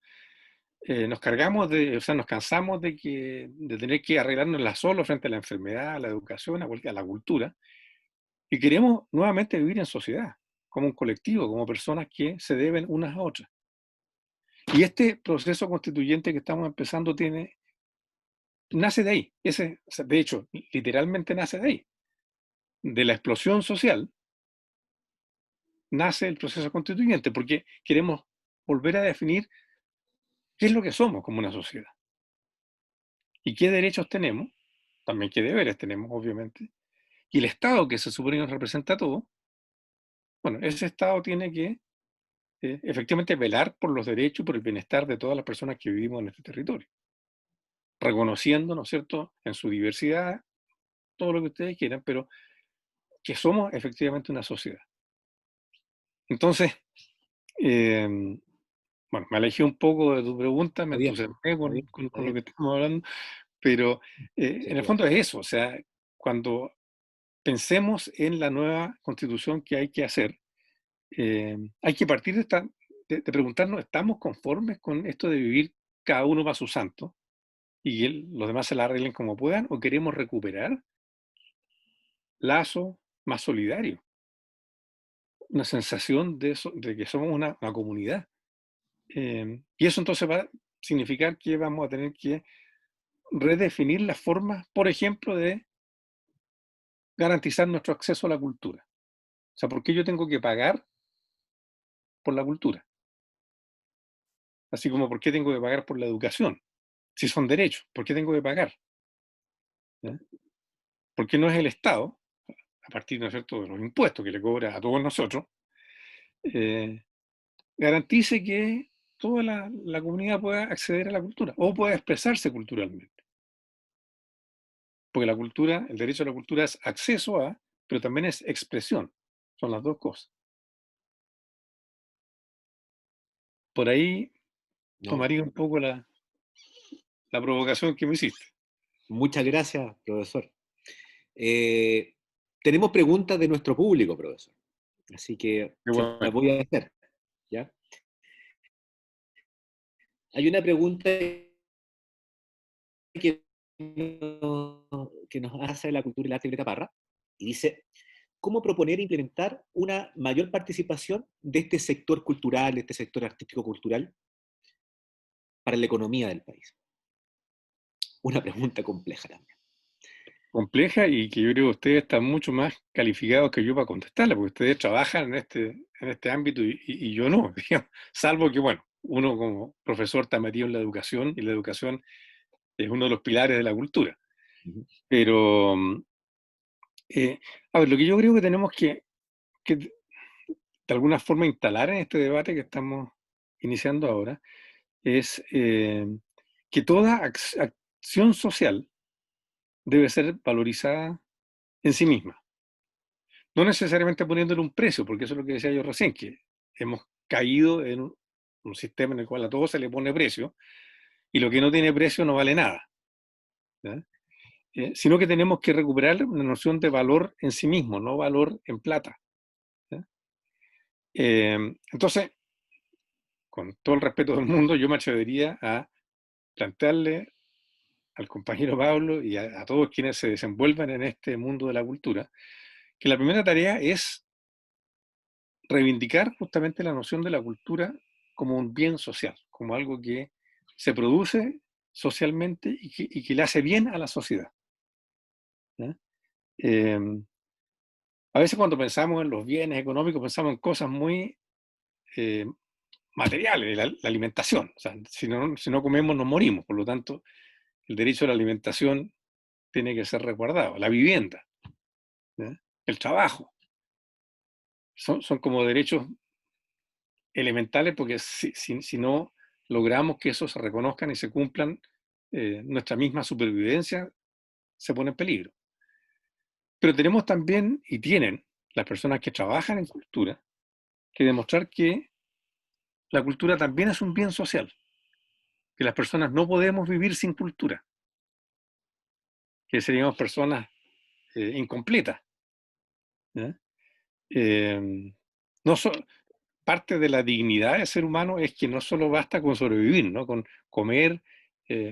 Nos cansamos de tener que arreglárnosla solo frente a la enfermedad, a la educación, a la cultura, y queremos nuevamente vivir en sociedad, como un colectivo, como personas que se deben unas a otras. Y este proceso constituyente que estamos empezando nace de ahí. De hecho, literalmente nace de ahí. De la explosión social nace el proceso constituyente, porque queremos volver a definir qué es lo que somos como una sociedad. Y qué derechos tenemos, también qué deberes tenemos, obviamente. Y el Estado, que se supone que nos representa a todos, bueno, ese Estado tiene que efectivamente velar por los derechos y por el bienestar de todas las personas que vivimos en este territorio, reconociendo, ¿no es cierto?, en su diversidad, todo lo que ustedes quieran, pero que somos efectivamente una sociedad. Entonces, bueno, me alejé un poco de tu pregunta, me entusiasmé con lo que estamos hablando, Pero en el fondo es eso, o sea, cuando pensemos en la nueva constitución que hay que hacer, hay que partir de preguntarnos, ¿estamos conformes con esto de vivir cada uno para su santo y que los demás se la arreglen como puedan, o queremos recuperar lazos más solidarios? Una sensación de que somos una comunidad. Y eso entonces va a significar que vamos a tener que redefinir las formas, por ejemplo, de garantizar nuestro acceso a la cultura. O sea, ¿por qué yo tengo que pagar por la cultura? Así como ¿por qué tengo que pagar por la educación? Si son derechos, ¿por qué tengo que pagar? ¿Ya? ¿Por qué no es el Estado, a partir, ¿no es cierto?, de los impuestos que le cobra a todos nosotros, garantice que toda la comunidad pueda acceder a la cultura o pueda expresarse culturalmente? Porque la cultura, el derecho a la cultura es acceso a, pero también es expresión. Son las dos cosas. Por ahí tomaría un poco la provocación que me hiciste. Muchas gracias, profesor. Tenemos preguntas de nuestro público, profesor. Así que bueno, las voy a hacer. ¿Ya? Hay una pregunta que nos hace la cultura y el arte Violeta Parra, y dice, ¿cómo proponer e implementar una mayor participación de este sector cultural, de este sector artístico-cultural, para la economía del país? Una pregunta compleja también. Compleja, y que yo creo que ustedes están mucho más calificados que yo para contestarla, porque ustedes trabajan en este ámbito y yo no, digamos, salvo que, bueno, uno como profesor está metido en la educación, y la educación es uno de los pilares de la cultura. Pero, a ver, lo que yo creo que tenemos que de alguna forma instalar en este debate que estamos iniciando ahora es que toda acción social debe ser valorizada en sí misma. No necesariamente poniéndole un precio, porque eso es lo que decía yo recién, que hemos caído en un sistema en el cual a todo se le pone precio, y lo que no tiene precio no vale nada. Sino que tenemos que recuperar una noción de valor en sí mismo, no valor en plata. Entonces, con todo el respeto del mundo, yo me atrevería a plantearle al compañero Pablo y a todos quienes se desenvuelvan en este mundo de la cultura, que la primera tarea es reivindicar justamente la noción de la cultura como un bien social, como algo que se produce socialmente y que le hace bien a la sociedad. A veces cuando pensamos en los bienes económicos pensamos en cosas muy materiales, la alimentación. O sea, si no comemos nos morimos, por lo tanto el derecho a la alimentación tiene que ser resguardado, la vivienda, el trabajo. Son como derechos elementales, porque si no logramos que esos se reconozcan y se cumplan, nuestra misma supervivencia se pone en peligro. Pero tenemos también, y tienen las personas que trabajan en cultura, que demostrar que la cultura también es un bien social, que las personas no podemos vivir sin cultura, que seríamos personas incompletas. No parte de la dignidad del ser humano es que no solo basta con sobrevivir, ¿no? Con comer,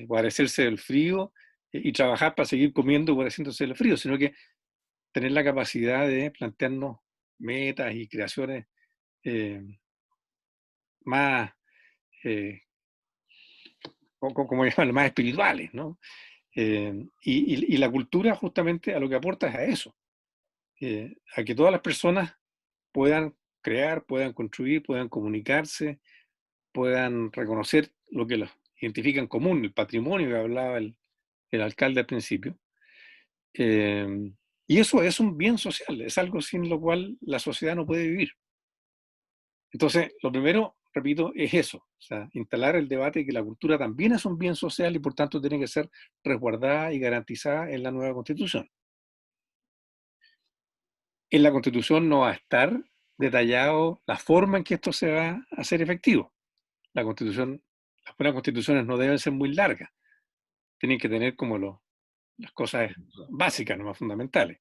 guarecerse del frío y trabajar para seguir comiendo y guareciéndose del frío, sino que tener la capacidad de plantearnos metas y creaciones más, como llaman, más espirituales, ¿no? Y la cultura justamente a lo que aporta es a eso, a que todas las personas puedan crear, puedan construir, puedan comunicarse, puedan reconocer lo que los identifica en común, el patrimonio que hablaba el alcalde al principio. Y eso es un bien social, es algo sin lo cual la sociedad no puede vivir. Entonces, lo primero, repito, es eso, o sea, instalar el debate de que la cultura también es un bien social y por tanto tiene que ser resguardada y garantizada en la nueva Constitución. En la Constitución no va a estar detallado la forma en que esto se va a hacer efectivo. Las buenas constituciones no deben ser muy largas, tienen que tener como las cosas básicas, no más fundamentales.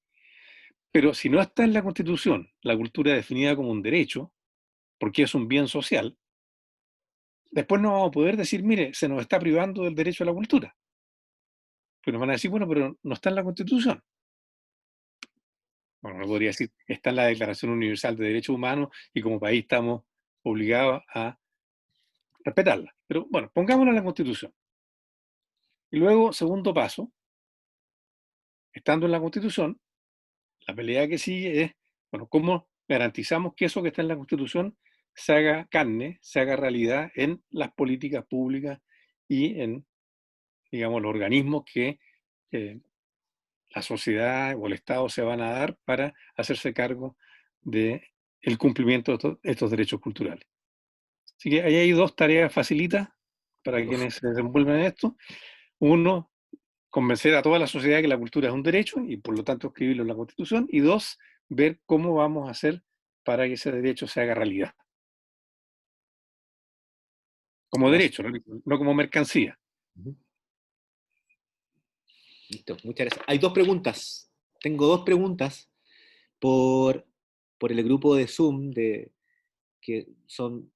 Pero si no está en la Constitución la cultura definida como un derecho, porque es un bien social, después no vamos a poder decir, mire, se nos está privando del derecho a la cultura. Pues nos van a decir, bueno, pero no está en la Constitución. Bueno, no podría decir, está en la Declaración Universal de Derechos Humanos y como país estamos obligados a respetarla. Pero bueno, pongámosla en la Constitución. Y luego, segundo paso, estando en la Constitución, la pelea que sigue es, bueno, ¿cómo garantizamos que eso que está en la Constitución se haga carne, se haga realidad en las políticas públicas y en, digamos, los organismos que la sociedad o el Estado se van a dar para hacerse cargo del cumplimiento de estos derechos culturales? Así que ahí hay dos tareas facilitas para quienes se desenvuelven en esto. Uno, convencer a toda la sociedad que la cultura es un derecho y por lo tanto escribirlo en la Constitución. Y dos, ver cómo vamos a hacer para que ese derecho se haga realidad. Como derecho, no como mercancía. Listo, muchas gracias. Hay dos preguntas. Tengo dos preguntas por el grupo de Zoom, que son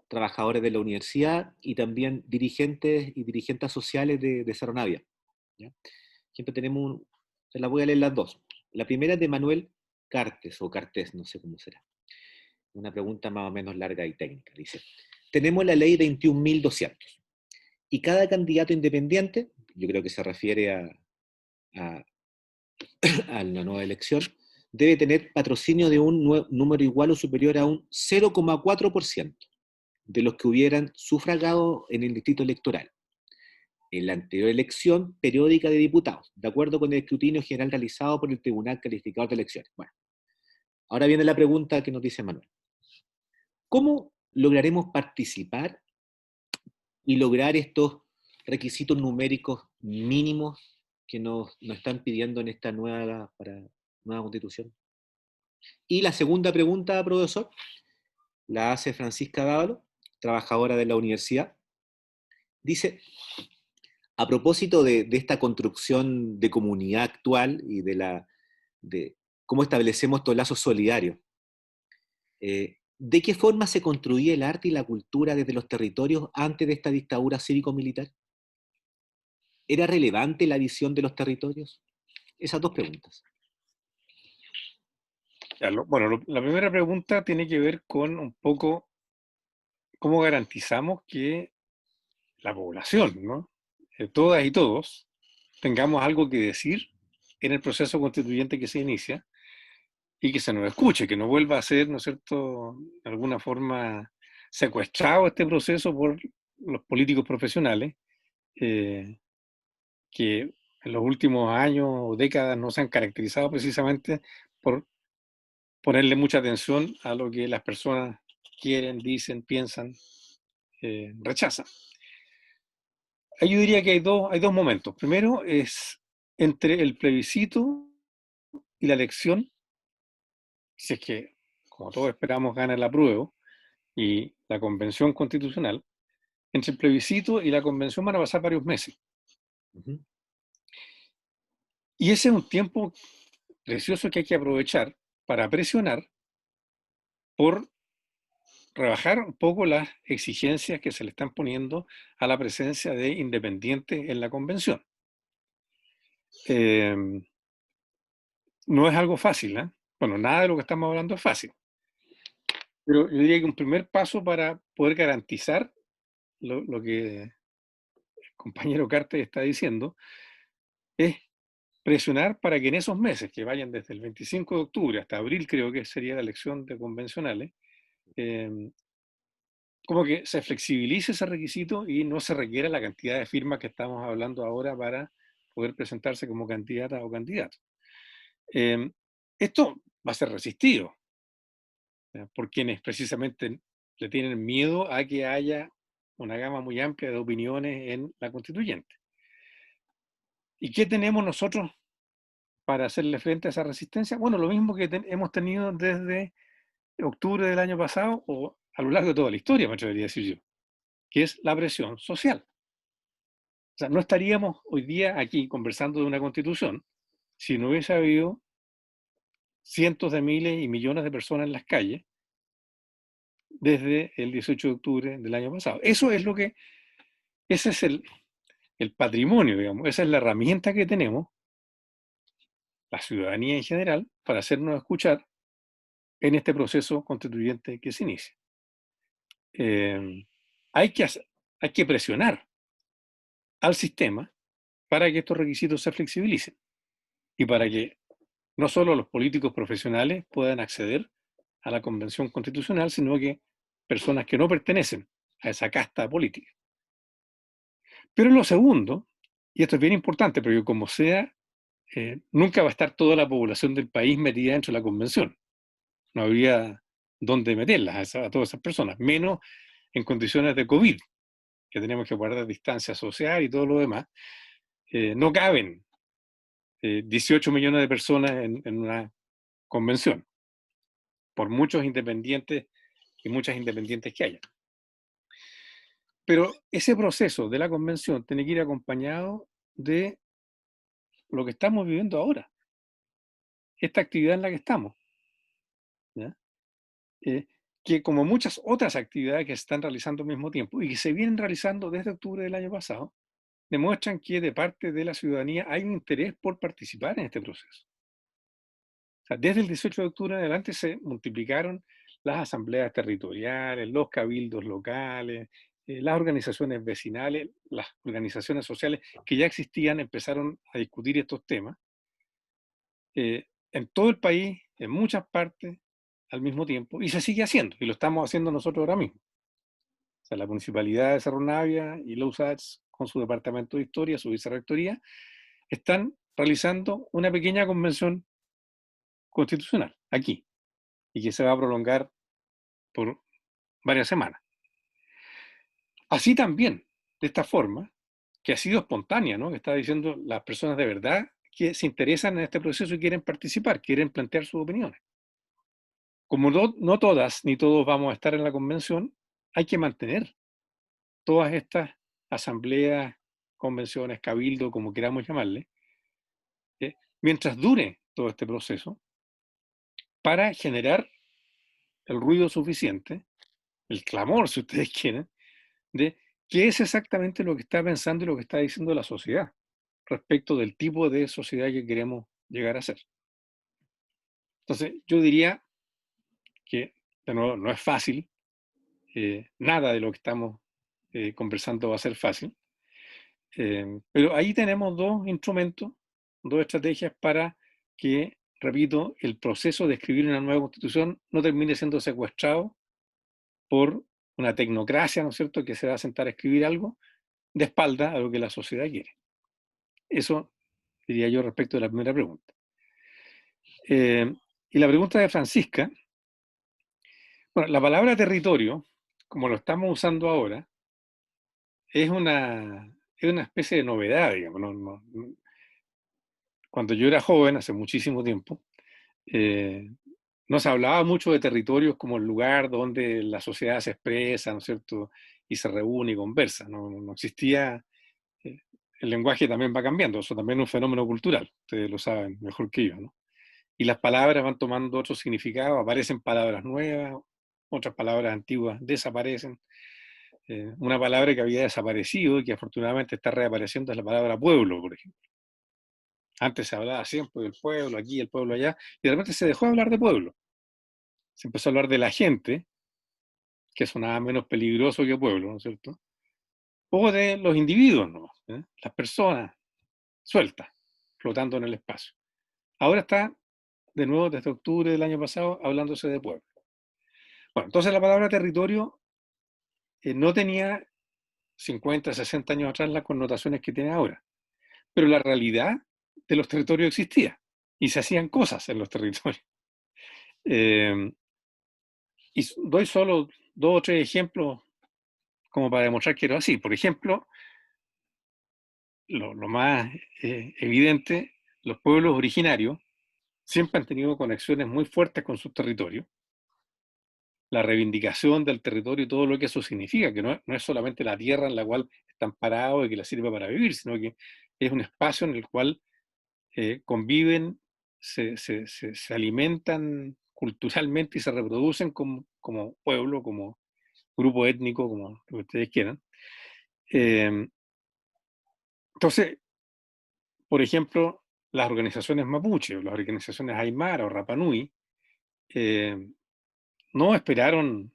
trabajadores de la universidad y también dirigentes y dirigentes sociales de Cerro Navia. ¿Ya? Siempre tenemos se las voy a leer las dos. La primera es de Manuel Cartes, o Cartés, no sé cómo será. Una pregunta más o menos larga y técnica. Dice, tenemos la ley 21.200 y cada candidato independiente, yo creo que se refiere a la nueva elección, debe tener patrocinio de un número igual o superior a un 0,4% de los que hubieran sufragado en el distrito electoral en la anterior elección periódica de diputados, de acuerdo con el escrutinio general realizado por el Tribunal Calificador de Elecciones. Bueno, ahora viene la pregunta que nos dice Manuel. ¿Cómo lograremos participar y lograr estos requisitos numéricos mínimos que nos están pidiendo en esta nueva Constitución? Y la segunda pregunta, profesor, la hace Francisca Dávalo, trabajadora de la universidad. Dice, a propósito de esta construcción de comunidad actual y de cómo establecemos estos lazos solidarios, ¿de qué forma se construía el arte y la cultura desde los territorios antes de esta dictadura cívico-militar? ¿Era relevante la visión de los territorios? Esas dos preguntas. Bueno, la primera pregunta tiene que ver con un poco cómo garantizamos que la población, ¿no? Todas y todos, tengamos algo que decir en el proceso constituyente que se inicia y que se nos escuche, que no vuelva a ser, ¿no es cierto?, de alguna forma secuestrado este proceso por los políticos profesionales, que en los últimos años o décadas no se han caracterizado precisamente por ponerle mucha atención a lo que las personas quieren, dicen, piensan, rechazan. Ahí yo diría que hay dos momentos. Primero es entre el plebiscito y la elección, si es que, como todos esperamos, gana el apruebo, y la convención constitucional. Entre el plebiscito y la convención van a pasar varios meses. Y ese es un tiempo precioso que hay que aprovechar para presionar por rebajar un poco las exigencias que se le están poniendo a la presencia de independientes en la convención. No es algo fácil, ¿eh? Bueno, nada de lo que estamos hablando es fácil. Pero yo diría que un primer paso para poder garantizar lo que el compañero Cartes está diciendo es presionar para que en esos meses, que vayan desde el 25 de octubre hasta abril, creo que sería la elección de convencionales, como que se flexibilice ese requisito y no se requiera la cantidad de firmas que estamos hablando ahora para poder presentarse como candidata o candidato. Esto va a ser resistido por quienes precisamente le tienen miedo a que haya una gama muy amplia de opiniones en la constituyente. ¿Y qué tenemos nosotros para hacerle frente a esa resistencia? Bueno, lo mismo que hemos tenido desde octubre del año pasado o a lo largo de toda la historia, me atrevería a decir yo, que es la presión social. O sea, no estaríamos hoy día aquí conversando de una constitución si no hubiese habido cientos de miles y millones de personas en las calles desde el 18 de octubre del año pasado. Ese es el patrimonio, digamos, esa es la herramienta que tenemos, la ciudadanía en general, para hacernos escuchar en este proceso constituyente que se inicia. Hay que presionar al sistema para que estos requisitos se flexibilicen y para que no solo los políticos profesionales puedan acceder a la Convención Constitucional, sino que personas que no pertenecen a esa casta política. Pero lo segundo, y esto es bien importante, porque como sea, nunca va a estar toda la población del país metida dentro de la Convención. No habría dónde meterlas a todas esas personas, menos en condiciones de COVID, que tenemos que guardar distancia social y todo lo demás. No caben 18 millones de personas en una convención, por muchos independientes y muchas independientes que haya. Pero ese proceso de la convención tiene que ir acompañado de lo que estamos viviendo ahora, esta actividad en la que estamos, ¿ya? Que como muchas otras actividades que se están realizando al mismo tiempo y que se vienen realizando desde octubre del año pasado, demuestran que de parte de la ciudadanía hay un interés por participar en este proceso. O sea, desde el 18 de octubre en adelante se multiplicaron las asambleas territoriales, los cabildos locales, las organizaciones vecinales, las organizaciones sociales que ya existían empezaron a discutir estos temas. En todo el país, en muchas partes, al mismo tiempo, y se sigue haciendo, y lo estamos haciendo nosotros ahora mismo. O sea, la Municipalidad de Cerro Navia y la USACH, con su Departamento de Historia, su Vicerrectoría, están realizando una pequeña convención constitucional, aquí, y que se va a prolongar por varias semanas. Así también, de esta forma, que ha sido espontánea, ¿no? Que está diciendo las personas de verdad que se interesan en este proceso y quieren participar, quieren plantear sus opiniones. Como no todas ni todos vamos a estar en la convención, hay que mantener todas estas asambleas, convenciones, cabildo, como queramos llamarle, mientras dure todo este proceso, para generar el ruido suficiente, el clamor, si ustedes quieren, de qué es exactamente lo que está pensando y lo que está diciendo la sociedad respecto del tipo de sociedad que queremos llegar a ser. Entonces, yo diría que, de nuevo, no es fácil, nada de lo que estamos conversando va a ser fácil, pero ahí tenemos dos instrumentos, dos estrategias para que, repito, el proceso de escribir una nueva constitución no termine siendo secuestrado por una tecnocracia, ¿no es cierto?, que se va a sentar a escribir algo de espalda a lo que la sociedad quiere. Eso diría yo respecto de la primera pregunta. Y la pregunta de Francisca, bueno, la palabra territorio, como lo estamos usando ahora, es una especie de novedad, digamos. Cuando yo era joven, hace muchísimo tiempo, no se hablaba mucho de territorios como el lugar donde la sociedad se expresa, ¿no es cierto?, y se reúne y conversa. No existía. El lenguaje también va cambiando, eso también es un fenómeno cultural, ustedes lo saben mejor que yo, ¿no? Y las palabras van tomando otro significado, aparecen palabras nuevas, otras palabras antiguas desaparecen. Una palabra que había desaparecido y que afortunadamente está reapareciendo es la palabra pueblo, por ejemplo. Antes se hablaba siempre del pueblo, aquí, el pueblo allá, y de repente se dejó de hablar de pueblo. Se empezó a hablar de la gente, que sonaba menos peligroso que pueblo, ¿no es cierto? O de los individuos, ¿no? Las personas sueltas, flotando en el espacio. Ahora está, de nuevo, desde octubre del año pasado, hablándose de pueblo. Bueno, entonces la palabra territorio no tenía 50, 60 años atrás las connotaciones que tiene ahora, pero la realidad de los territorios existía y se hacían cosas en los territorios. Y doy solo 2 o 3 ejemplos como para demostrar que era así. Por ejemplo, lo más evidente, los pueblos originarios siempre han tenido conexiones muy fuertes con sus territorios. la reivindicación del territorio y todo lo que eso significa, que no es solamente la tierra en la cual están parados y que les sirve para vivir, sino que es un espacio en el cual conviven, se alimentan culturalmente y se reproducen como pueblo, como grupo étnico, como lo que ustedes quieran. Entonces, por ejemplo, las organizaciones mapuche, o las organizaciones aymara o Rapanui, no esperaron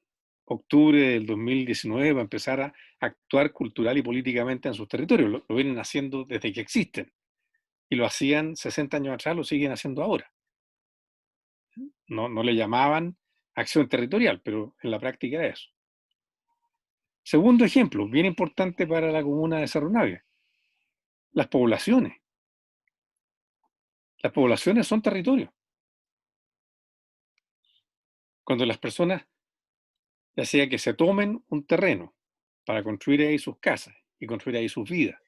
octubre del 2019 para empezar a actuar cultural y políticamente en sus territorios. Lo vienen haciendo desde que existen. Y lo hacían 60 años atrás, lo siguen haciendo ahora. No le llamaban acción territorial, pero en la práctica es eso. Segundo ejemplo, bien importante para la comuna de Cerro Navia, las poblaciones. Las poblaciones son territorio. Cuando las personas, ya sea que se tomen un terreno para construir ahí sus casas y construir ahí sus vidas,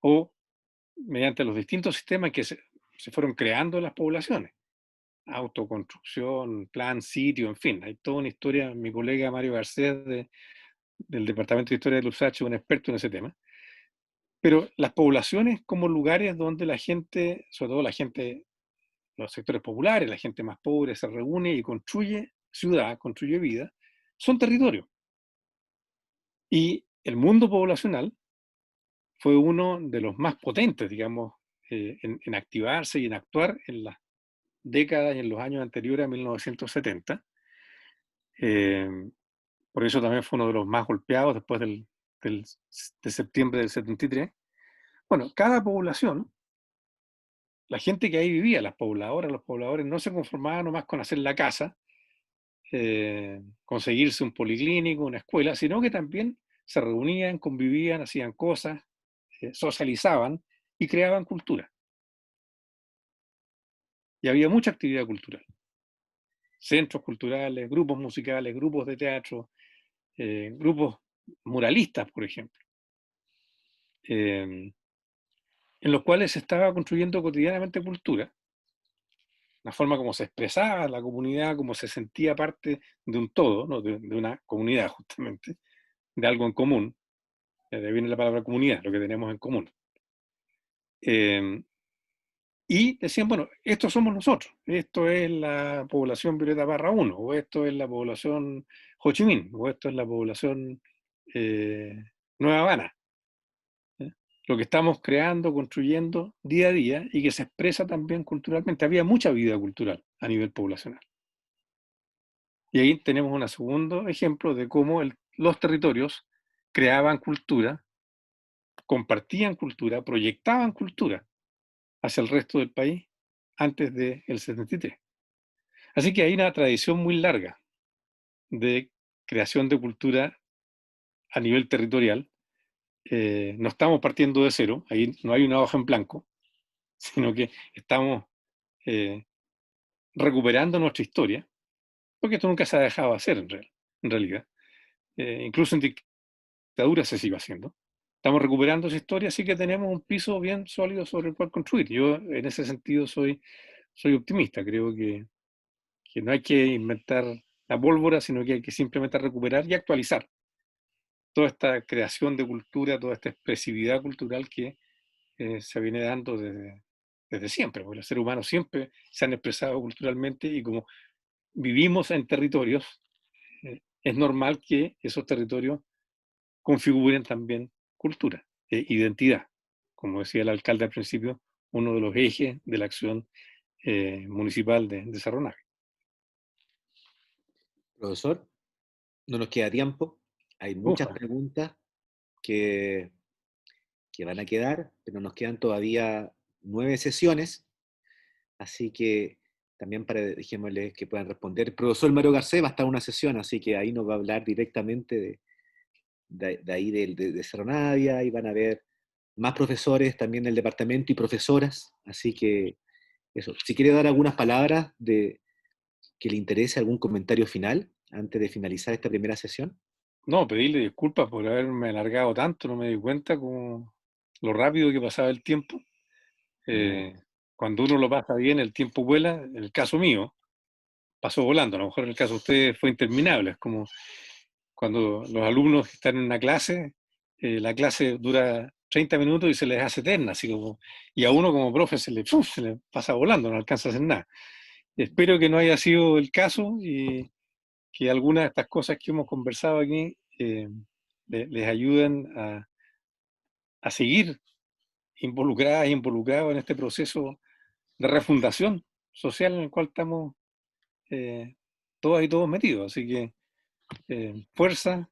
o mediante los distintos sistemas que se fueron creando en las poblaciones, autoconstrucción, plan, sitio, en fin, hay toda una historia. Mi colega Mario Garcés del Departamento de Historia de Lusache, un experto en ese tema, pero las poblaciones como lugares donde la gente, sobre todo la gente, los sectores populares, la gente más pobre, se reúne y construye ciudad, construye vida, son territorios. Y el mundo poblacional fue uno de los más potentes, digamos, en activarse y en actuar en las décadas y en los años anteriores a 1970. Por eso también fue uno de los más golpeados después de septiembre del 73. Bueno, cada población, la gente que ahí vivía, las pobladoras, los pobladores, no se conformaban nomás con hacer la casa, conseguirse un policlínico, una escuela, sino que también se reunían, convivían, hacían cosas, socializaban y creaban cultura. Y había mucha actividad cultural. Centros culturales, grupos musicales, grupos de teatro, grupos muralistas, por ejemplo, en los cuales se estaba construyendo cotidianamente cultura, la forma como se expresaba la comunidad, como se sentía parte de un todo, ¿no? de una comunidad justamente, de algo en común. De ahí viene la palabra comunidad, lo que tenemos en común. Y decían, bueno, estos somos nosotros, esto es la población Violeta Parra 1, o esto es la población Ho Chi Minh, o esto es la población Nueva Habana. Lo que estamos creando, construyendo día a día y que se expresa también culturalmente. Había mucha vida cultural a nivel poblacional. Y ahí tenemos un segundo ejemplo de cómo los territorios creaban cultura, compartían cultura, proyectaban cultura hacia el resto del país antes del 73. Así que hay una tradición muy larga de creación de cultura a nivel territorial. No estamos partiendo de cero, ahí no hay una hoja en blanco, sino que estamos recuperando nuestra historia, porque esto nunca se ha dejado de hacer en realidad. Incluso en dictadura se sigue haciendo. Estamos recuperando esa historia, así que tenemos un piso bien sólido sobre el cual construir. Yo en ese sentido soy optimista, creo que no hay que inventar la pólvora, sino que hay que simplemente recuperar y actualizar toda esta creación de cultura, toda esta expresividad cultural que se viene dando desde siempre, porque los seres humanos siempre se han expresado culturalmente y como vivimos en territorios, es normal que esos territorios configuren también cultura, identidad. Como decía el alcalde al principio, uno de los ejes de la acción municipal de Cerro Navia. Profesor, no nos queda tiempo. Hay muchas preguntas que van a quedar, pero nos quedan todavía 9 sesiones. Así que también dejémosles que puedan responder. El profesor Mario Garcés va a estar en una sesión, así que ahí nos va a hablar directamente de ahí de Cerro Navia, y van a haber más profesores también del departamento y profesoras. Así que eso. Si quiere dar algunas palabras que le interese, algún comentario final antes de finalizar esta primera sesión. No, pedirle disculpas por haberme alargado tanto, no me di cuenta como lo rápido que pasaba el tiempo. Cuando uno lo pasa bien, el tiempo vuela. En el caso mío, pasó volando. A lo mejor en el caso de ustedes fue interminable. Es como cuando los alumnos están en una clase, la clase dura 30 minutos y se les hace eterna, así como, y a uno como profe se le pasa volando, no alcanza a hacer nada. Espero que no haya sido el caso y que algunas de estas cosas que hemos conversado aquí les ayuden a seguir involucradas e involucrados en este proceso de refundación social en el cual estamos todas y todos metidos. Así que fuerza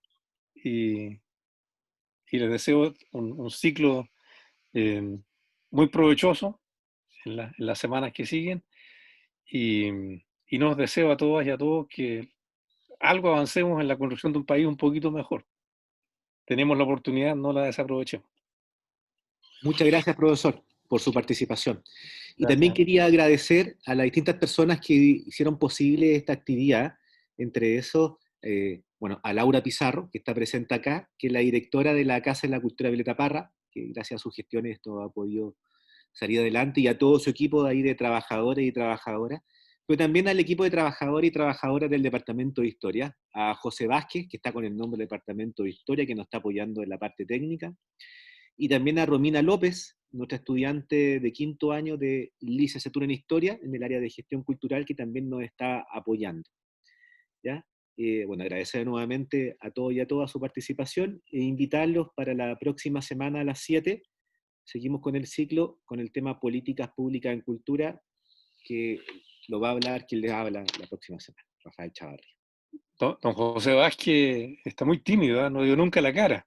y les deseo un ciclo muy provechoso en las semanas que siguen y nos deseo a todas y a todos que algo avancemos en la construcción de un país un poquito mejor. Tenemos la oportunidad, no la desaprovechemos. Muchas gracias, profesor, por su participación. Y Gracias. también quería agradecer a las distintas personas que hicieron posible esta actividad, entre eso, bueno, a Laura Pizarro, que está presente acá, que es la directora de la Casa de la Cultura Violeta Parra, que gracias a sus gestiones esto ha podido salir adelante, y a todo su equipo de ahí de trabajadores y trabajadoras, pero también al equipo de trabajadores y trabajadoras del Departamento de Historia, a José Vázquez, que está con el nombre del Departamento de Historia, que nos está apoyando en la parte técnica, y también a Romina López, nuestra estudiante de 5º año de licenciatura en Historia, en el área de Gestión Cultural, que también nos está apoyando. ¿Ya? Bueno, agradecer nuevamente a todos y a todas su participación e invitarlos para la próxima semana a las 7. Seguimos con el ciclo, con el tema Políticas Públicas en Cultura, que lo va a hablar quien les habla la próxima semana, Rafael Chavarri. Don José Vázquez está muy tímido, ¿eh? No dio nunca la cara.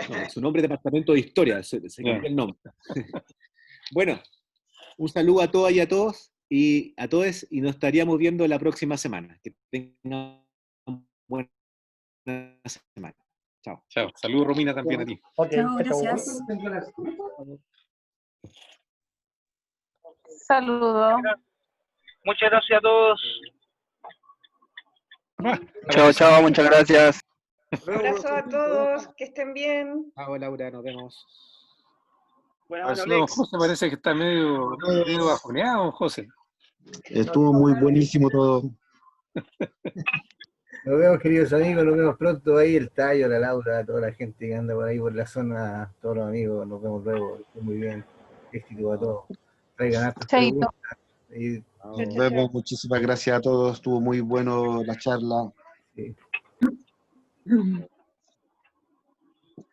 No, su nombre es Departamento de Historia, se cambió el nombre. Bueno, un saludo a todas y a todos, y nos estaríamos viendo la próxima semana. Que tengan buena semana. Chao. Chao. Saludos, Romina, también a ti. Chao, gracias. Saludos. Muchas gracias a todos. Chao, muchas gracias. Abrazos a todos, que estén bien. Chao, Laura, nos vemos. Don José parece que está medio bajoneado, José. Estuvo muy buenísimo todo. Nos vemos, queridos amigos, nos vemos pronto ahí, el Tayo, la Laura, toda la gente que anda por ahí por la zona, todos los amigos, nos vemos luego, estén muy bien, éxito a todos. Traigan hartas preguntas. Nos vemos, muchísimas gracias a todos, estuvo muy bueno la charla. Sí.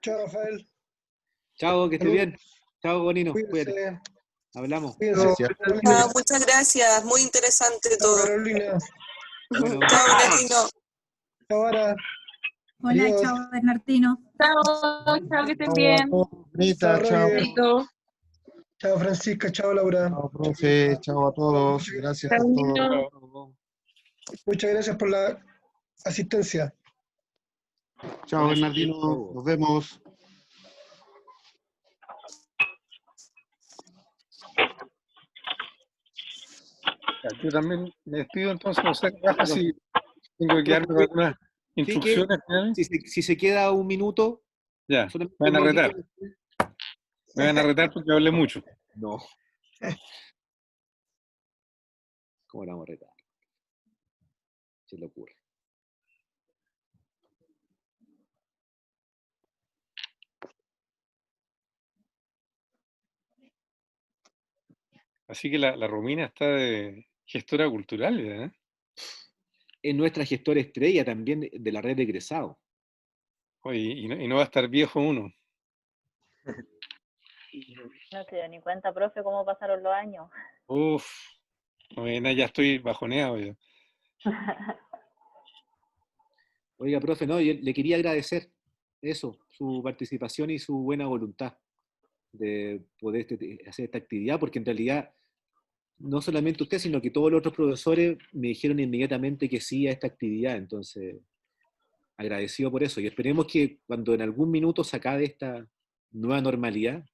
Chao, Rafael. Chao, que esté Salud. bien. Chao, Bonino, Cuídense. cuídate. Hablamos. Gracias. Muchas gracias, muy interesante Chao, todo. Carolina. Bueno, Chao, Bernardino. Chao, Ara. Hola, Adiós. chao, Bernardino. Chao, que estén bien. Bonita, chao. Roger. Chao, Francisca. Chao, Laura. Chao, profe, chao a todos. Gracias por todo. Muchas gracias por la asistencia. Chao, Bernardino. Nos vemos. Yo también me despido entonces, no sé si tengo que quedarme con algunas instrucciones finales. Si se queda un minuto, Ya, me solamente van a me retar. dice- Me van a retar porque hablé mucho. No. ¿Cómo la vamos a retar? Se le ocurre. Así que la Romina está de gestora cultural, ¿eh? Es nuestra gestora estrella también de la red de egresados. Oye, y no va a estar viejo uno. No se dio ni cuenta, profe, cómo pasaron los años. Uf, bueno, ya estoy bajoneado yo. Oiga, profe, no, yo le quería agradecer eso, su participación y su buena voluntad de poder hacer esta actividad, porque en realidad no solamente usted, sino que todos los otros profesores me dijeron inmediatamente que sí a esta actividad, entonces agradecido por eso, y esperemos que cuando en algún minuto se acabe esta nueva normalidad,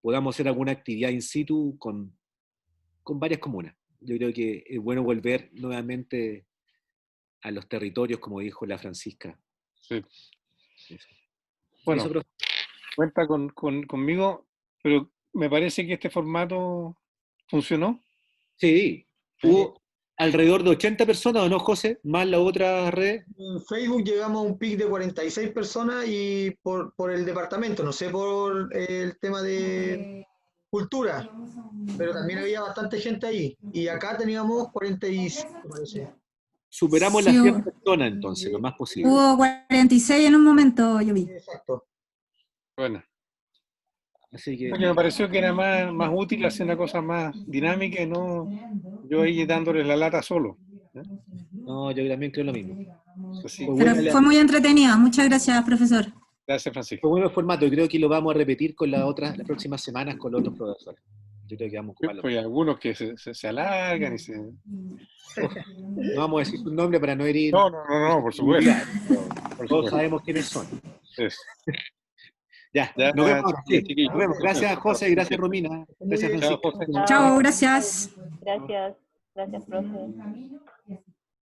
podamos hacer alguna actividad in situ con varias comunas. Yo creo que es bueno volver nuevamente a los territorios, como dijo la Francisca. Sí. Eso. Bueno, Eso, profe. cuenta conmigo, pero me parece que este formato funcionó. Sí, alrededor de 80 personas, ¿o no, José? Más la otra red. En Facebook llegamos a un pic de 46 personas y por el departamento, no sé por el tema de cultura, pero también había bastante gente ahí. Y acá teníamos 45, parece. Superamos las 100 personas entonces, lo más posible. Hubo 46 en un momento, yo vi. Exacto. Bueno. Así que... Porque me pareció que era más útil hacer una cosa más dinámica y no yo ahí dándole la lata solo. No, yo también creo lo mismo. Así. Pero fue muy entretenido. Muchas gracias, profesor. Gracias, Francisco. Fue bueno el formato, y creo que lo vamos a repetir con las próximas semanas con los otros profesores. Yo creo que vamos a ocuparlo. Pues hay algunos que se alargan y se... No vamos a decir su nombre para no herir... No, por supuesto. Todos sabemos quiénes son. Eso. Ya, nos vemos ahora. Sí, nos vemos. Gracias, José, y gracias, Romina. Gracias, Francisco. Chao, gracias. Gracias, profe.